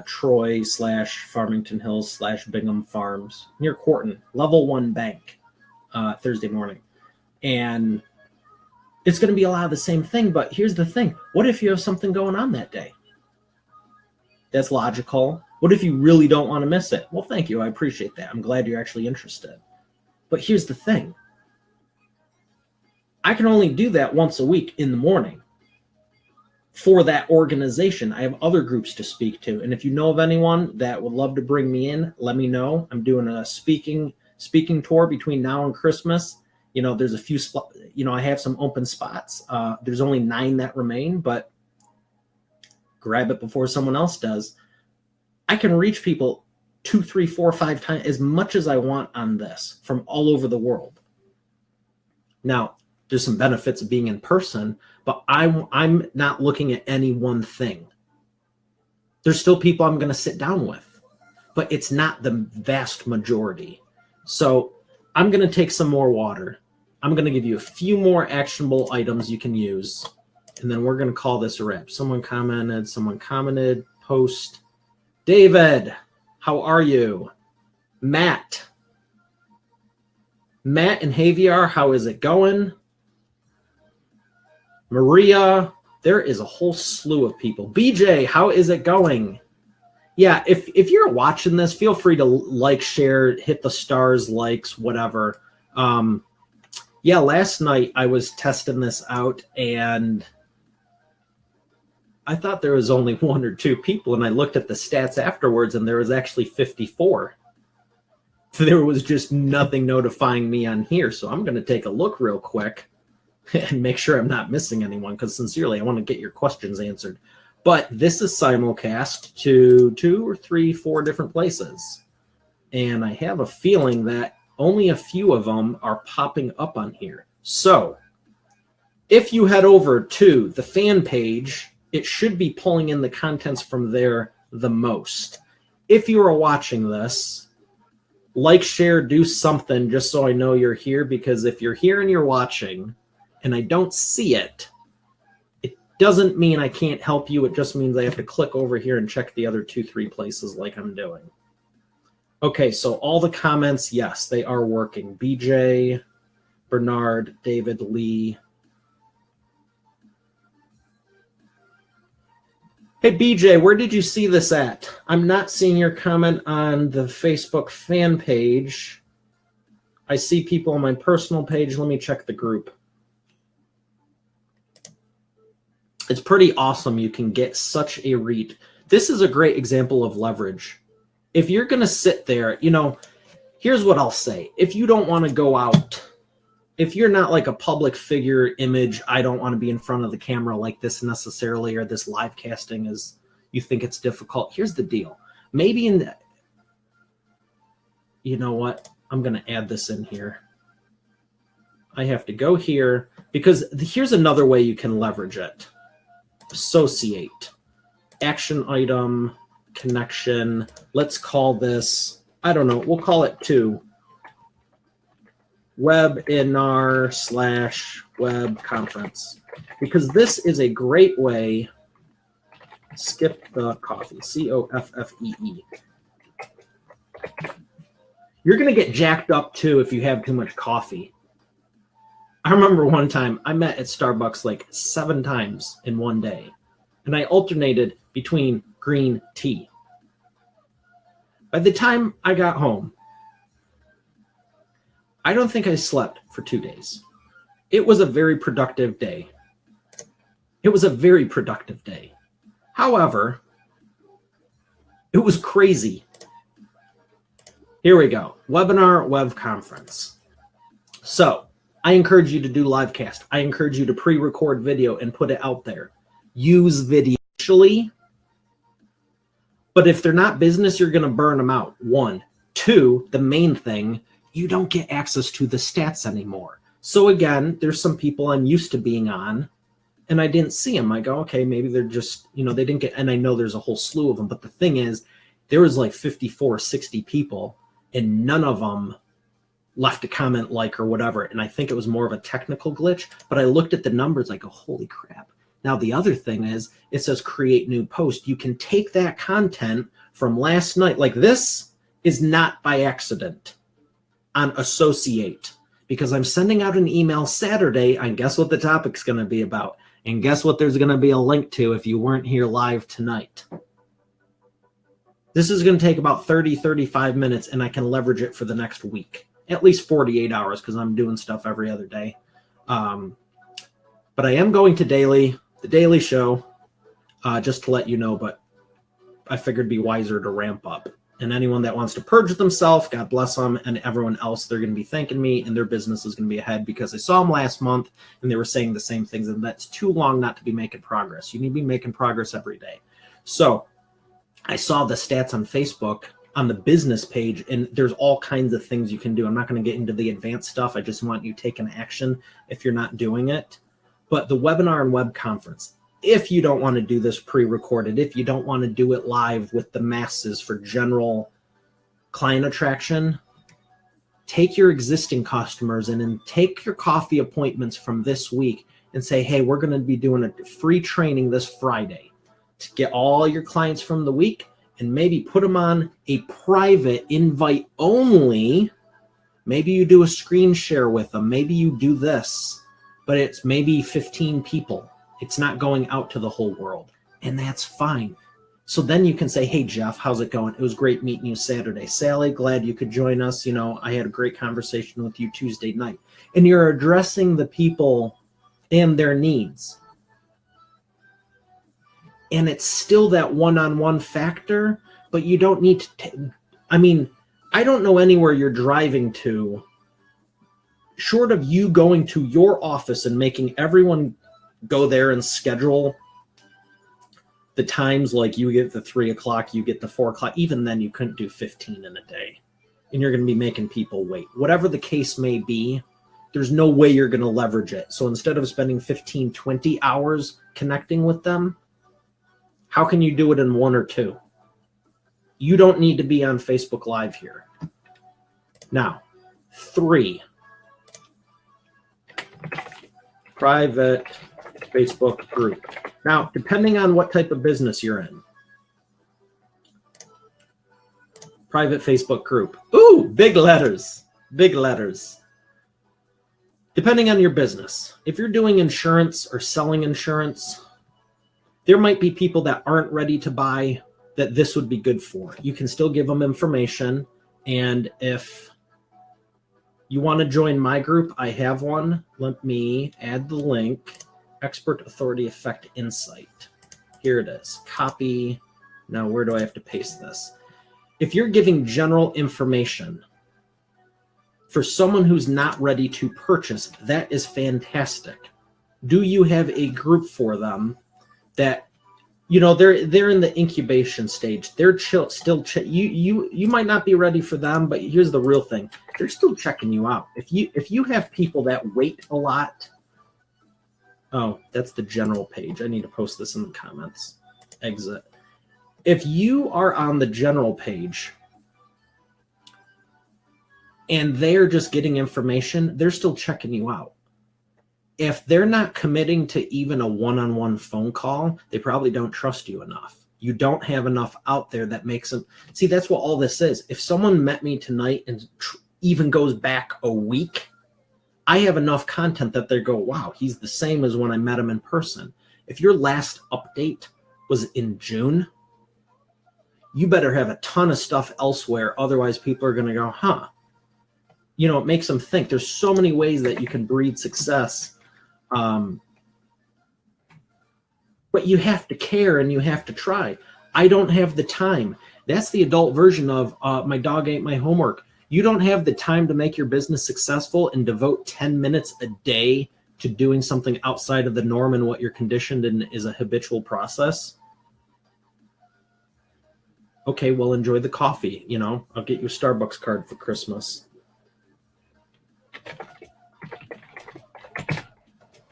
Troy/Farmington Hills/Bingham Farms, near Corton, Level 1 Bank, Thursday morning. And it's going to be a lot of the same thing, but here's the thing. What if you have something going on that day? That's logical. What if you really don't want to miss it? Well, thank you. I appreciate that. I'm glad you're actually interested. But here's the thing. I can only do that once a week in the morning for that organization. I have other groups to speak to. And if you know of anyone that would love to bring me in, let me know. I'm doing a speaking tour between now and Christmas. You know, there's a few spots, you know, I have some open spots. There's only 9 that remain, but grab it before someone else does. I can reach people 2, 3, 4, 5 times, as much as I want on this, from all over the world. Now, there's some benefits of being in person, but I'm not looking at any one thing. There's still people I'm going to sit down with, but it's not the vast majority. So I'm going to take some more water. I'm going to give you a few more actionable items you can use, and then we're going to call this a wrap. Someone commented, post. David, how are you? Matt and Javier, how is it going? Maria, there is a whole slew of people. BJ, how is it going? Yeah, if you're watching this, feel free to like, share, hit the stars, likes, whatever. Yeah, last night I was testing this out, and I thought there was only 1 or 2 people, and I looked at the stats afterwards, and there was actually 54. There was just nothing notifying me on here, so I'm going to take a look real quick and make sure I'm not missing anyone, because sincerely, I want to get your questions answered. But this is simulcast to 2 or 3, 4 different places, and I have a feeling that only a few of them are popping up on here. So if you head over to the fan page, it should be pulling in the contents from there the most. If you are watching this, like, share, do something just so I know you're here, because if you're here and you're watching and I don't see it, it doesn't mean I can't help you. It just means I have to click over here and check the other 2, 3 places like I'm doing. Okay, so all the comments, yes, they are working. BJ, Bernard, David, Lee. Hey, BJ, where did you see this at? I'm not seeing your comment on the Facebook fan page. I see people on my personal page. Let me check the group. It's pretty awesome. You can get such a read. This is a great example of leverage. If you're going to sit there, you know, here's what I'll say. If you don't want to go out, if you're not like a public figure image, I don't want to be in front of the camera like this necessarily, or this live casting is, you think it's difficult. Here's the deal. Maybe you know what? I'm going to add this in here. I have to go here, because here's another way you can leverage it. Associate, action item, connection. Let's call this, I don't know, we'll call it 2. Webinar/web conference, because this is a great way. Skip the coffee, COFFEE. You're going to get jacked up too if you have too much coffee. I remember one time I met at Starbucks like 7 times in one day, and I alternated between green tea. By the time I got home, I don't think I slept for 2 days. It was a very productive day. However, it was crazy. Here we go. Webinar web conference. So I encourage you to do live cast. I encourage you to pre-record video and put it out there. Use video initially. But if they're not business, you're going to burn them out. 1. 2, the main thing, you don't get access to the stats anymore. So again, there's some people I'm used to being on, and I didn't see them. I go, okay, maybe they're just, they didn't get, and I know there's a whole slew of them. But the thing is, there was like 54, 60 people, and none of them left a comment or whatever. And I think it was more of a technical glitch. But I looked at the numbers, I go, holy crap. Now, the other thing is, it says create new post. You can take that content from last night. Like this is not by accident on Associate, because I'm sending out an email Saturday, and guess what the topic's going to be about? And guess what there's going to be a link to if you weren't here live tonight? This is going to take about 30, 35 minutes, and I can leverage it for the next week. At least 48 hours, because I'm doing stuff every other day. But I am going to the Daily Show, just to let you know, but I figured it'd be wiser to ramp up. And anyone that wants to purge themselves, God bless them, and everyone else, they're going to be thanking me, and their business is going to be ahead, because I saw them last month, and they were saying the same things, and that's too long not to be making progress. You need to be making progress every day. So I saw the stats on Facebook on the business page, and there's all kinds of things you can do. I'm not going to get into the advanced stuff. I just want you taking action if you're not doing it. But the webinar and web conference, if you don't want to do this pre-recorded, if you don't want to do it live with the masses for general client attraction, take your existing customers and then take your coffee appointments from this week and say, hey, we're going to be doing a free training this Friday to get all your clients from the week, and maybe put them on a private invite only. Maybe you do a screen share with them. Maybe you do this, but it's maybe 15 people. It's not going out to the whole world, and that's fine. So then you can say, hey, Jeff, how's it going? It was great meeting you Saturday. Sally, glad you could join us. I had a great conversation with you Tuesday night. And you're addressing the people and their needs. And it's still that one-on-one factor, but you don't need to. I don't know anywhere you're driving to, short of you going to your office and making everyone go there and schedule the times, like you get the 3 o'clock, you get the 4 o'clock. Even then, you couldn't do 15 in a day, and you're going to be making people wait. Whatever the case may be, there's no way you're going to leverage it. So instead of spending 15, 20 hours connecting with them, how can you do it in 1 or 2? You don't need to be on Facebook Live here. Now, 3, private Facebook group. Now, depending on what type of business you're in, private Facebook group. Ooh, big letters, big letters. Depending on your business, if you're doing insurance or selling insurance, there might be people that aren't ready to buy that this would be good for. You can still give them information. And if you want to join my group, I have one. Let me add the link. Expert Authority Effect Insight. Here it is. Copy. Now, where do I have to paste this? If you're giving general information for someone who's not ready to purchase, that is fantastic. Do you have a group for them that, they're in the incubation stage? They're still you might not be ready for them, but here's the real thing. They're still checking you out. If you have people that wait a lot. Oh, that's the general page. I need to post this in the comments. Exit. If you are on the general page and they're just getting information, they're still checking you out. If they're not committing to even a one-on-one phone call, they probably don't trust you enough. You don't have enough out there that makes them. See, that's what all this is. If someone met me tonight and even goes back a week, I have enough content that they go, wow, he's the same as when I met him in person. If your last update was in June, you better have a ton of stuff elsewhere. Otherwise, people are going to go, huh? It makes them think. There's so many ways that you can breed success. But you have to care and you have to try. I don't have the time. That's the adult version of my dog ate my homework. You don't have the time to make your business successful and devote 10 minutes a day to doing something outside of the norm and what you're conditioned in is a habitual process. Okay, well, enjoy the coffee. You know, I'll get you a Starbucks card for Christmas.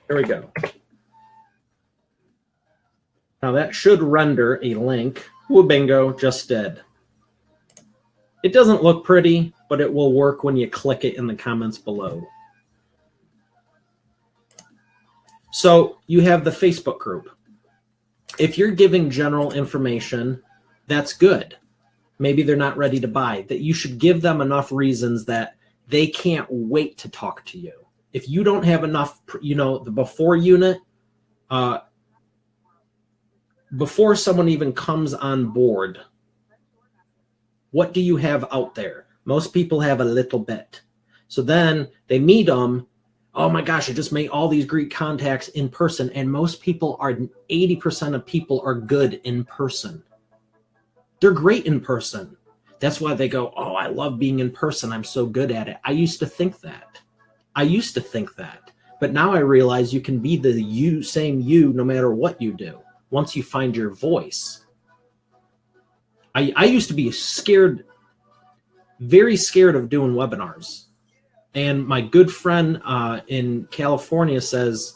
There we go. Now that should render a link. Ooh, bingo, just did. It doesn't look pretty, but it will work when you click it in the comments below. So you have the Facebook group. If you're giving general information, that's good. Maybe they're not ready to buy. That you should give them enough reasons that they can't wait to talk to you. If you don't have enough, you know, the before unit, before someone even comes on board, what do you have out there? Most people have a little bit. So then they meet them. Oh my gosh, I just made all these great contacts in person. And most people are, 80% of people are good in person. They're great in person. That's why they go, oh, I love being in person. I'm so good at it. I used to think that. But now I realize you can be the same you no matter what you do once you find your voice. I used to be scared, very scared of doing webinars. And my good friend in California says,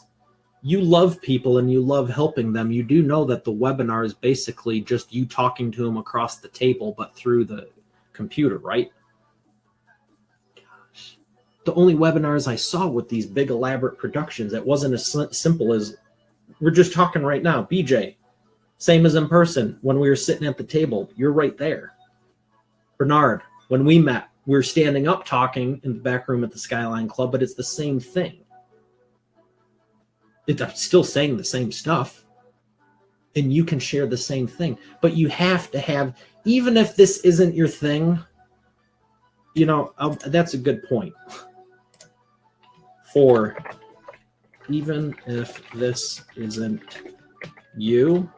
you love people and you love helping them. You do know that the webinar is basically just you talking to them across the table, but through the computer, right? Gosh. The only webinars I saw with these big elaborate productions, it wasn't as simple as we're just talking right now. BJ, same as in person. When we were sitting at the table, you're right there. Bernard, when we met, we were standing up talking in the back room at the Skyline Club, but it's the same thing. I'm still saying the same stuff, and you can share the same thing. But you have to have, even if this isn't your thing, you know, that's a good point. For even if this isn't you,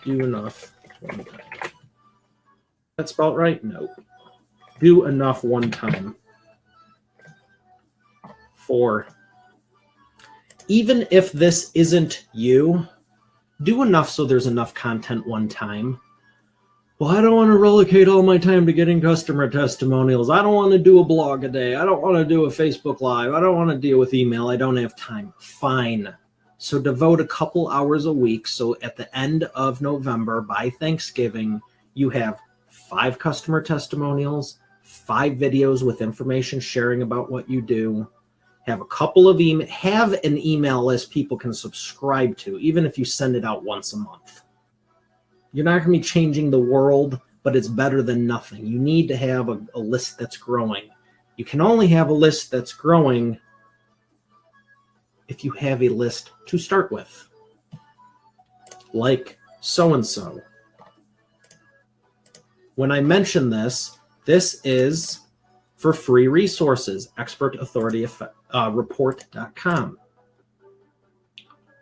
do enough one time. That's about right? No. Do enough one time. For even if this isn't you, do enough so there's enough content one time. Well, I don't want to relocate all my time to getting customer testimonials. I don't want to do a blog a day. I don't want to do a Facebook Live. I don't want to deal with email. I don't have time. Fine. So devote a couple hours a week. So at the end of November, by Thanksgiving, you have 5 customer testimonials, 5 videos with information sharing about what you do. Have a couple of have an email list people can subscribe to, even if you send it out once a month. You're not going to be changing the world, but it's better than nothing. You need to have a list that's growing. You can only have a list that's growing if you have a list to start with. Like so-and-so. When I mention this, this is for free resources, expertauthority.report.com.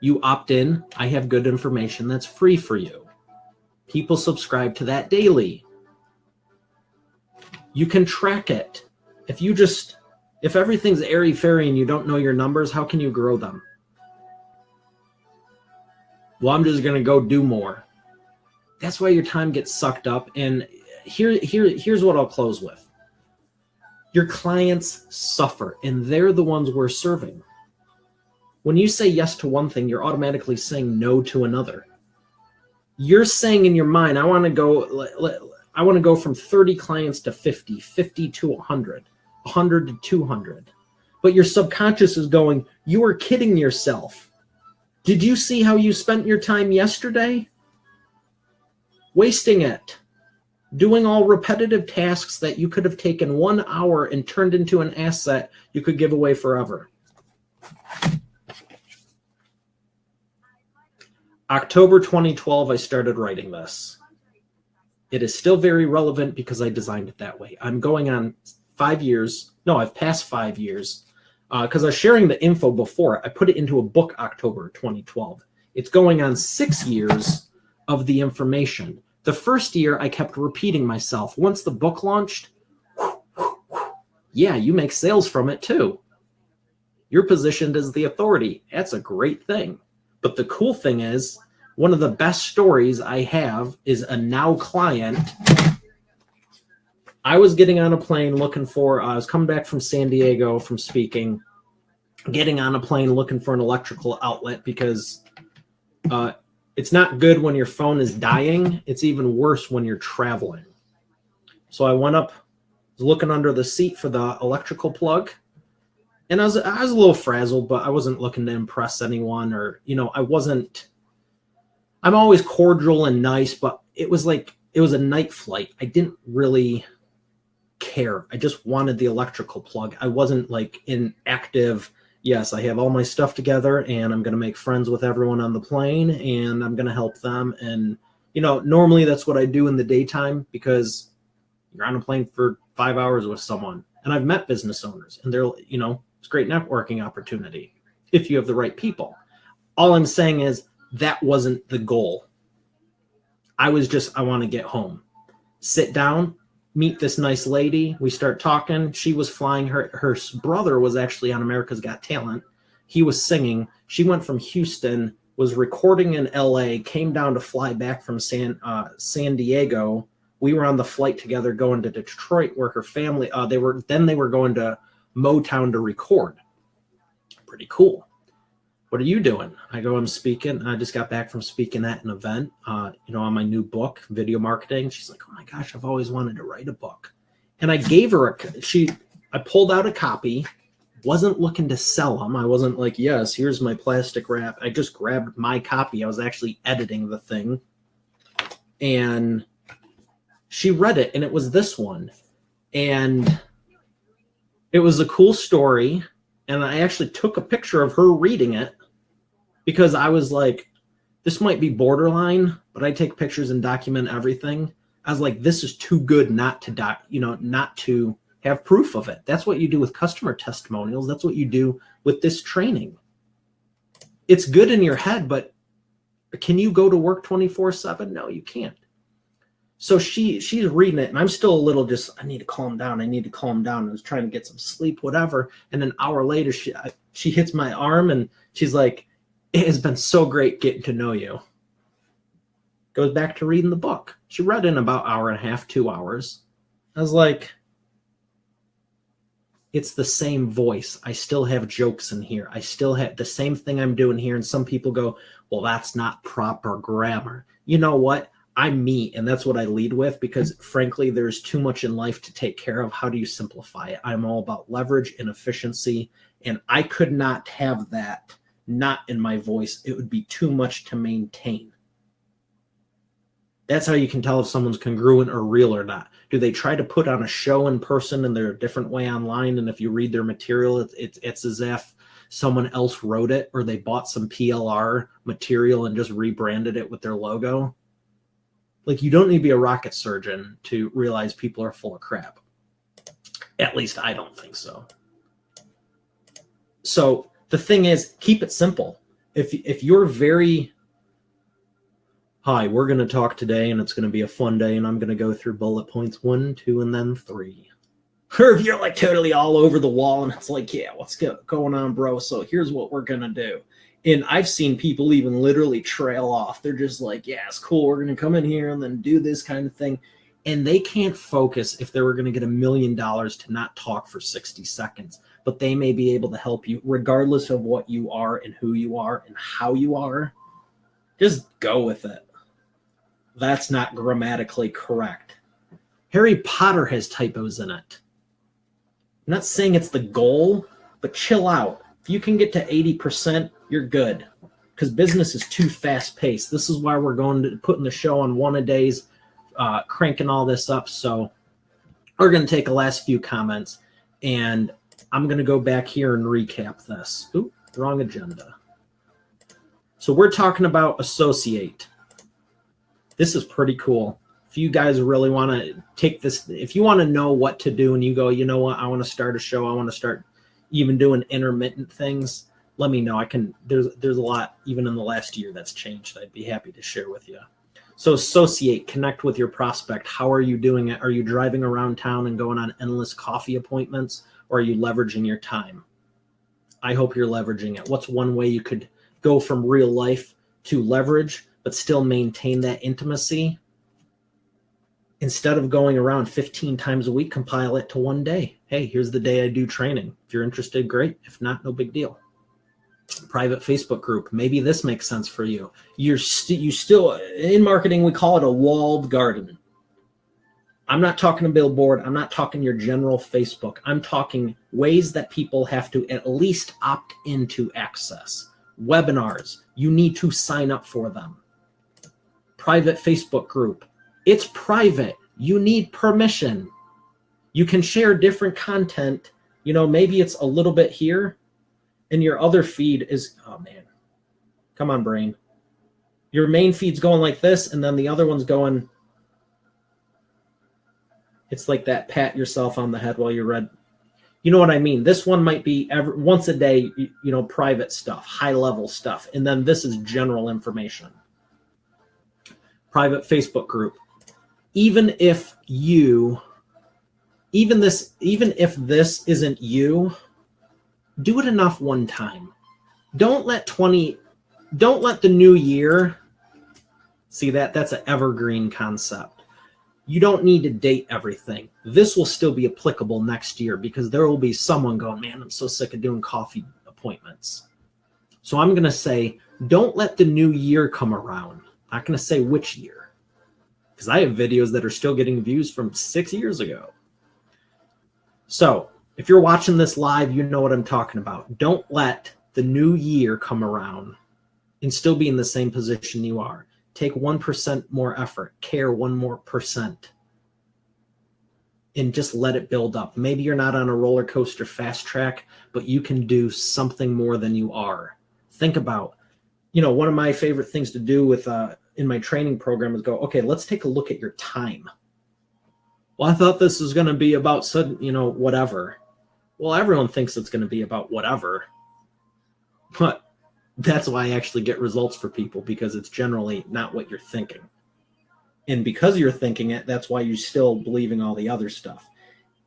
You opt in, I have good information that's free for you. People subscribe to that daily. You can track it. If everything's airy-fairy and you don't know your numbers, how can you grow them? Well, I'm just going to go do more. That's why your time gets sucked up. And here's what I'll close with. Your clients suffer, and they're the ones we're serving. When you say yes to one thing, you're automatically saying no to another. You're saying in your mind, I want to go from 30 clients to 50, 50 to 100, 100 to 200. But your subconscious is going, you are kidding yourself. Did you see how you spent your time yesterday? Wasting it. Doing all repetitive tasks that you could have taken 1 hour and turned into an asset you could give away forever. October 2012, I started writing this. It is still very relevant because I designed it that way. I'm going on 5 years. No, I've passed 5 years because I was sharing the info before. I put it into a book October 2012. It's going on 6 years of the information. The first year, I kept repeating myself. Once the book launched, yeah, you make sales from it too. You're positioned as the authority. That's a great thing. But the cool thing is, one of the best stories I have is a now client. I was getting on a plane I was coming back from San Diego from speaking, getting on a plane looking for an electrical outlet because it's not good when your phone is dying. It's even worse when you're traveling. So I went up, was looking under the seat for the electrical plug. And I was a little frazzled, but I wasn't looking to impress anyone or, I'm always cordial and nice, but it was a night flight. I didn't really care. I just wanted the electrical plug. I wasn't in active, yes, I have all my stuff together and I'm going to make friends with everyone on the plane and I'm going to help them. And, normally that's what I do in the daytime because you're on a plane for 5 hours with someone. And I've met business owners and they're, it's a great networking opportunity if you have the right people. All I'm saying is that wasn't the goal. I want to get home, sit down, meet this nice lady. We start talking. She was flying. Her brother was actually on America's Got Talent. He was singing. She went from Houston, was recording in LA, came down to fly back from San Diego. We were on the flight together going to Detroit where her family, they were going to Motown to record. Pretty cool. What are you doing? I go, I'm speaking. I just got back from speaking at an event, on my new book, Video Marketing. She's like, oh my gosh, I've always wanted to write a book. And I gave her I pulled out a copy, wasn't looking to sell them. I wasn't like, yes, here's my plastic wrap. I just grabbed my copy. I was actually editing the thing. And she read it, and it was this one. And it was a cool story. And I actually took a picture of her reading it because I was like, this might be borderline, but I take pictures and document everything. I was like, this is too good not to have proof of it. That's what you do with customer testimonials. That's what you do with this training. It's good in your head, but can you go to work 24/7? No, you can't. So she's reading it, and I'm still a little I need to calm down. I was trying to get some sleep, whatever. And an hour later, she hits my arm, and she's like, it has been so great getting to know you. Goes back to reading the book. She read in about hour and a half, 2 hours. I was like, it's the same voice. I still have jokes in here. I still have the same thing I'm doing here. And some people go, well, that's not proper grammar. You know what? I'm me, and that's what I lead with because, frankly, there's too much in life to take care of. How do you simplify it? I'm all about leverage and efficiency, and I could not have that not in my voice. It would be too much to maintain. That's how you can tell if someone's congruent or real or not. Do they try to put on a show in person and they're a different way online, and if you read their material, it's as if someone else wrote it or they bought some PLR material and just rebranded it with their logo? You don't need to be a rocket surgeon to realize people are full of crap. At least I don't think so. So the thing is, keep it simple. If you're very, hi, we're going to talk today and it's going to be a fun day and I'm going to go through bullet points 1, 2, and then 3. Or if you're totally all over the wall and it's like, yeah, what's going on, bro? So here's what we're going to do. And I've seen people even literally trail off. They're just like, yeah, it's cool. We're going to come in here and then do this kind of thing. And they can't focus if they were going to get $1 million to not talk for 60 seconds. But they may be able to help you regardless of what you are and who you are and how you are. Just go with it. That's not grammatically correct. Harry Potter has typos in it. I'm not saying it's the goal, but chill out. If you can get to 80%, you're good. Because business is too fast-paced. This is why we're going to putting the show on 1-a-days, cranking all this up. So we're going to take the last few comments, and I'm going to go back here and recap this. Ooh, wrong agenda. So we're talking about associate. This is pretty cool. If you guys really want to take this, if you want to know what to do and you go, you know what, I want to start a show, I want to start even doing intermittent things, let me know. There's a lot, even in the last year, that's changed. I'd be happy to share with you. So associate, connect with your prospect. How are you doing it? Are you driving around town and going on endless coffee appointments, or are you leveraging your time? I hope you're leveraging it. What's one way you could go from real life to leverage, but still maintain that intimacy? Instead of going around 15 times a week, compile it to one day. Hey, here's the day I do training. If you're interested, great. If not, no big deal. Private Facebook group. Maybe this makes sense for you. You still, in marketing, we call it a walled garden. I'm not talking a billboard. I'm not talking your general Facebook. I'm talking ways that people have to at least opt into access. Webinars, you need to sign up for them. Private Facebook group. It's private. You need permission. You can share different content. Maybe it's a little bit here, and your other feed is, oh man, come on, brain. Your main feed's going like this, and then the other one's going, it's like that pat yourself on the head while you read. You know what I mean? This one might be once a day, private stuff, high level stuff. And then this is general information. Private Facebook group. Even if this isn't you, do it enough one time. Don't let the new year, see that's an evergreen concept. You don't need to date everything. This will still be applicable next year because there will be someone going, man, I'm so sick of doing coffee appointments. So I'm going to say, don't let the new year come around. I'm not going to say which year, because I have videos that are still getting views from 6 years ago. So if you're watching this live, you know what I'm talking about. Don't let the new year come around and still be in the same position you are. Take 1% more effort, care 1% more, and just let it build up. Maybe you're not on a roller coaster fast track, but you can do something more than you are. Think about, one of my favorite things to do with in my training program is go, okay, let's take a look at your time. Well, I thought this was going to be about whatever. Well, everyone thinks it's going to be about whatever, but that's why I actually get results for people, because it's generally not what you're thinking. And because you're thinking it, that's why you're still believing all the other stuff.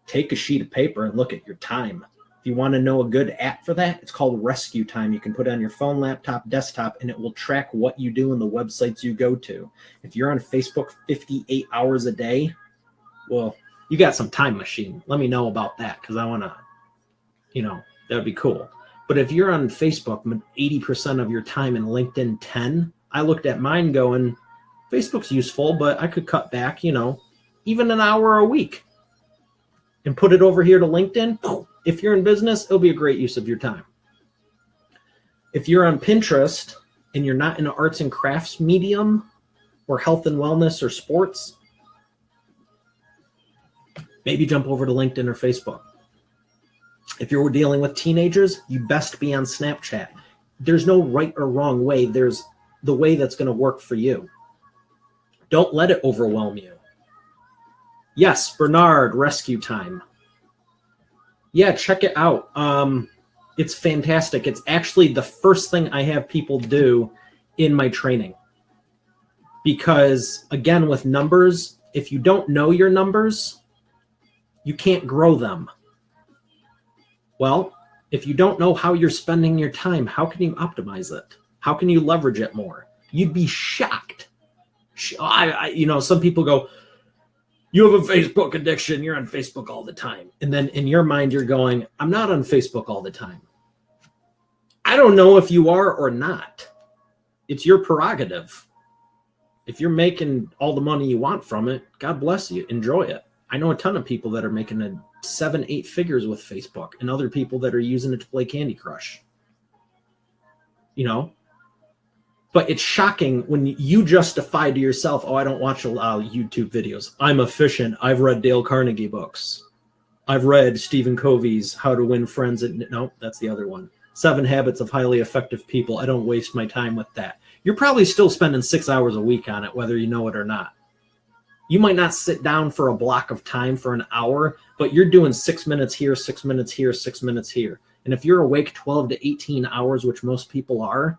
Take a sheet of paper and look at your time. If you want to know a good app for that, it's called Rescue Time. You can put it on your phone, laptop, desktop, and it will track what you do and the websites you go to. If you're on Facebook 58 hours a day, well, you got some time machine. Let me know about that, because I want to, that would be cool. But if you're on Facebook 80% of your time and LinkedIn 10, I looked at mine going, Facebook's useful, but I could cut back, even an hour a week and put it over here to LinkedIn. If you're in business, it'll be a great use of your time. If you're on Pinterest and you're not in an arts and crafts medium or health and wellness or sports, maybe jump over to LinkedIn or Facebook. If you're dealing with teenagers, you best be on Snapchat. There's no right or wrong way. There's the way that's going to work for you. Don't let it overwhelm you. Yes, Bernard, Rescue Time. Yeah, check it out. It's fantastic. It's actually the first thing I have people do in my training. Because, again, with numbers, if you don't know your numbers, you can't grow them. Well, if you don't know how you're spending your time, how can you optimize it? How can you leverage it more? You'd be shocked. Some people go, you have a Facebook addiction. You're on Facebook all the time. And then in your mind, you're going, I'm not on Facebook all the time. I don't know if you are or not. It's your prerogative. If you're making all the money you want from it, God bless you. Enjoy it. I know a ton of people that are making 7-8 figures with Facebook, and other people that are using it to play Candy Crush. But it's shocking when you justify to yourself, oh, I don't watch a lot of YouTube videos. I'm efficient. I've read Dale Carnegie books. I've read Stephen Covey's How to Win Friends. No, that's the other one. 7 Habits of Highly Effective People. I don't waste my time with that. You're probably still spending 6 hours a week on it, whether you know it or not. You might not sit down for a block of time for an hour, but you're doing 6 minutes here, 6 minutes here, 6 minutes here. And if you're awake 12 to 18 hours, which most people are,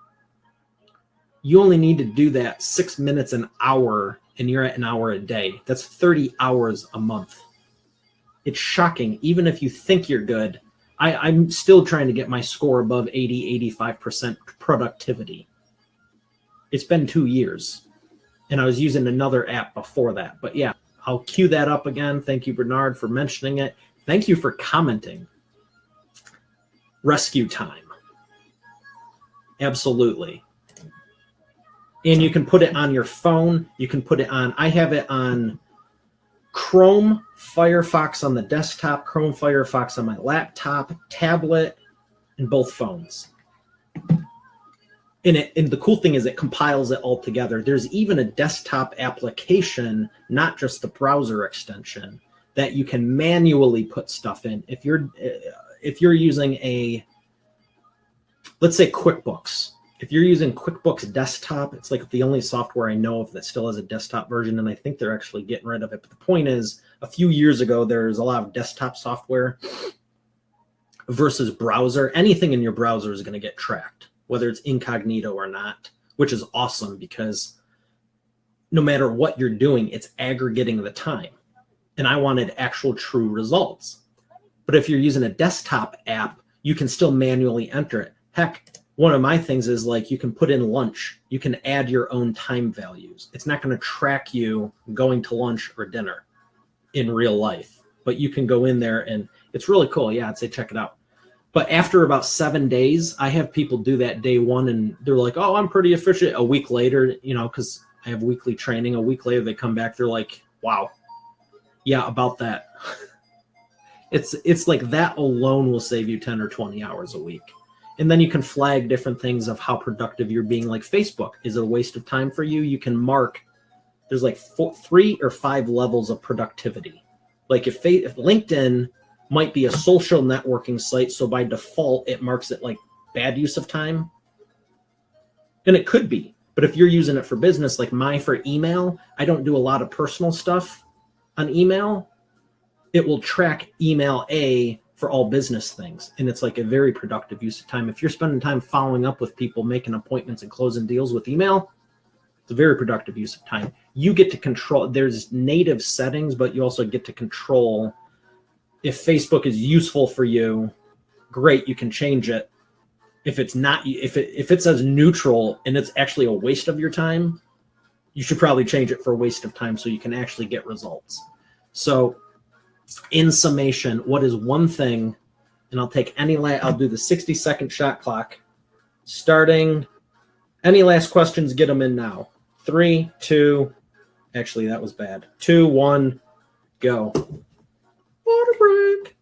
You only need to do that 6 minutes an hour, and you're at an hour a day. That's 30 hours a month. It's shocking. Even if you think you're good, I'm still trying to get my score above 80-85% productivity. It's been 2 years, and I was using another app before that. But yeah, I'll cue that up again. Thank you, Bernard, for mentioning it. Thank you for commenting. Rescue time. Absolutely. And you can put it on your phone. You can put it on, I have it on Chrome, Firefox on the desktop, Chrome, Firefox on my laptop, tablet, and both phones. And the cool thing is it compiles it all together. There's even a desktop application, not just the browser extension, that you can manually put stuff in. If you're using let's say QuickBooks. If you're using QuickBooks Desktop, it's like the only software I know of that still has a desktop version, and I think they're actually getting rid of it. But the point is, a few years ago, there's a lot of desktop software versus browser. Anything in your browser is going to get tracked, whether it's incognito or not, which is awesome because no matter what you're doing, it's aggregating the time. And I wanted actual true results. But if you're using a desktop app, you can still manually enter it. Heck, one of my things is like you can put in lunch. You can add your own time values. It's not going to track you going to lunch or dinner in real life, but you can go in there and it's really cool. Yeah, I'd say check it out. But after about 7 days, I have people do that day one and they're like, oh, I'm pretty efficient. A week later, because I have weekly training, a week later they come back, they're like, wow, yeah, about that. It's like that alone will save you 10 or 20 hours a week. And then you can flag different things of how productive you're being. Like Facebook, is it a waste of time for you? You can mark, there's like 3 or 5 levels of productivity. Like if LinkedIn might be a social networking site, so by default, it marks it like bad use of time. And it could be. But if you're using it for business, like for email, I don't do a lot of personal stuff on email. It will track email A for all business things. And it's like a very productive use of time. If you're spending time following up with people, making appointments and closing deals with email, it's a very productive use of time. You get to control, there's native settings, but you also get to control if Facebook is useful for you, great, you can change it. If it's not, if it says neutral and it's actually a waste of your time, you should probably change it for a waste of time so you can actually get results. So in summation, what is one thing, and I'll take I'll do the 60-second shot clock, starting, any last questions, get them in now. 3, 2, actually that was bad. 2, 1, go. Water break.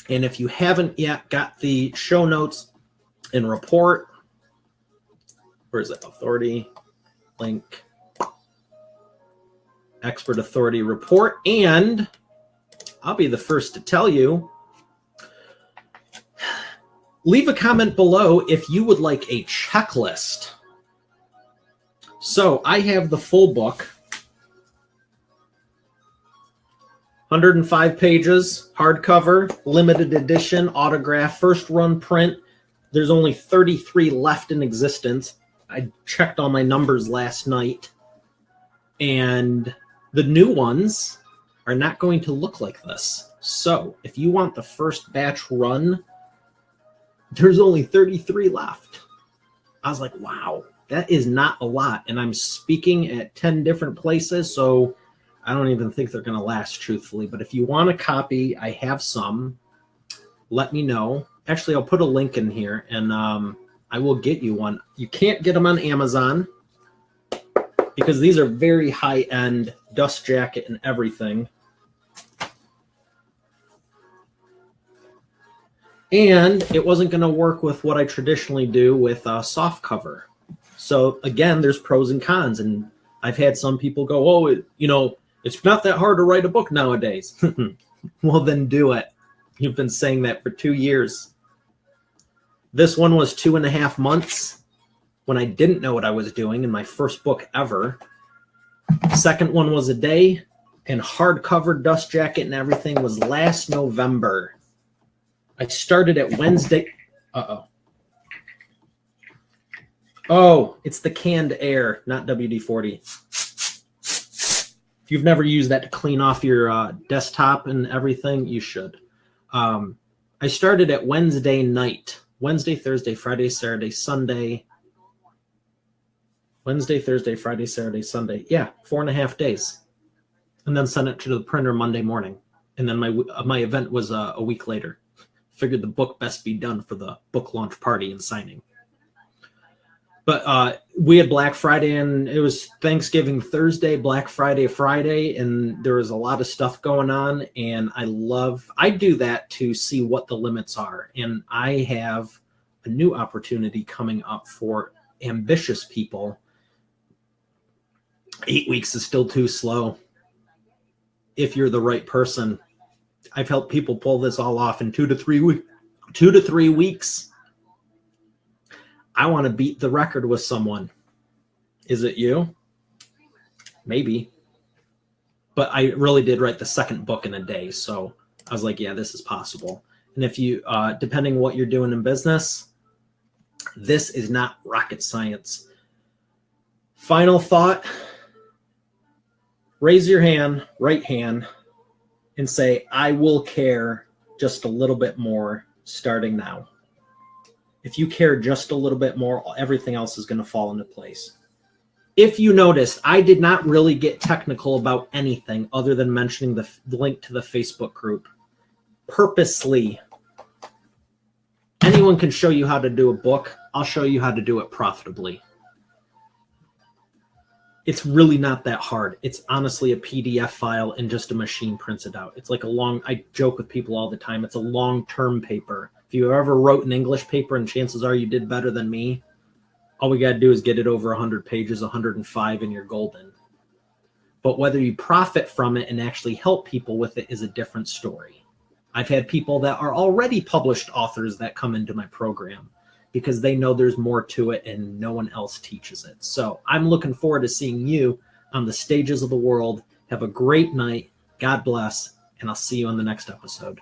And if you haven't yet got the show notes and report, where is it? Authority, link, expert authority report. And I'll be the first to tell you, leave a comment below if you would like a checklist. So I have the full book, 105 pages, hardcover, limited edition, autograph, first run print. There's only 33 left in existence. I checked all my numbers last night, and the new ones are not going to look like this. So if you want the first batch run, there's only 33 left. I was like, wow, that is not a lot. And I'm speaking at 10 different places, so I don't even think they're going to last, truthfully. But if you want a copy, I have some. Let me know. Actually, I'll put a link in here, and I will get you one. You can't get them on Amazon because these are very high-end, dust jacket and everything. And it wasn't going to work with what I traditionally do with a soft cover. So, again, there's pros and cons. And I've had some people go, oh, it's not that hard to write a book nowadays. Well, then do it. You've been saying that for 2 years. This one was 2.5 months when I didn't know what I was doing in my first book ever. Second one was a day, and hardcover, dust jacket, and everything was last November. I started at Wednesday. Uh-oh. Oh, it's the canned air, not WD-40. If you've never used that to clean off your desktop and everything, you should. I started at Wednesday night. Wednesday, Thursday, Friday, Saturday, Sunday. Wednesday, Thursday, Friday, Saturday, Sunday. Yeah, 4.5 days. And then sent it to the printer Monday morning. And then my event was a week later. Figured the book best be done for the book launch party and signing. But we had Black Friday, and it was Thanksgiving Thursday, Black Friday Friday, and there was a lot of stuff going on. And I do that to see what the limits are. And I have a new opportunity coming up for ambitious people. 8 weeks is still too slow. If you're the right person, I've helped people pull this all off in 2 to 3 weeks. 2 to 3 weeks. I want to beat the record with someone. Is it you? Maybe. But I really did write the second book in a day. So I was like, yeah, this is possible. And if you, depending what you're doing in business, this is not rocket science. Final thought. Raise your hand, right hand, and say, I will care just a little bit more starting now. If you care just a little bit more, everything else is going to fall into place. If you noticed, I did not really get technical about anything other than mentioning the link to the Facebook group. Purposely. Anyone can show you how to do a book. I'll show you how to do it profitably. It's really not that hard. It's honestly a PDF file and just a machine prints it out. It's like I joke with people all the time, it's a long-term paper. If you ever wrote an English paper and chances are you did better than me, all we got to do is get it over 100 pages, 105, and you're golden. But whether you profit from it and actually help people with it is a different story. I've had people that are already published authors that come into my program because they know there's more to it and no one else teaches it. So I'm looking forward to seeing you on the stages of the world. Have a great night. God bless, and I'll see you on the next episode.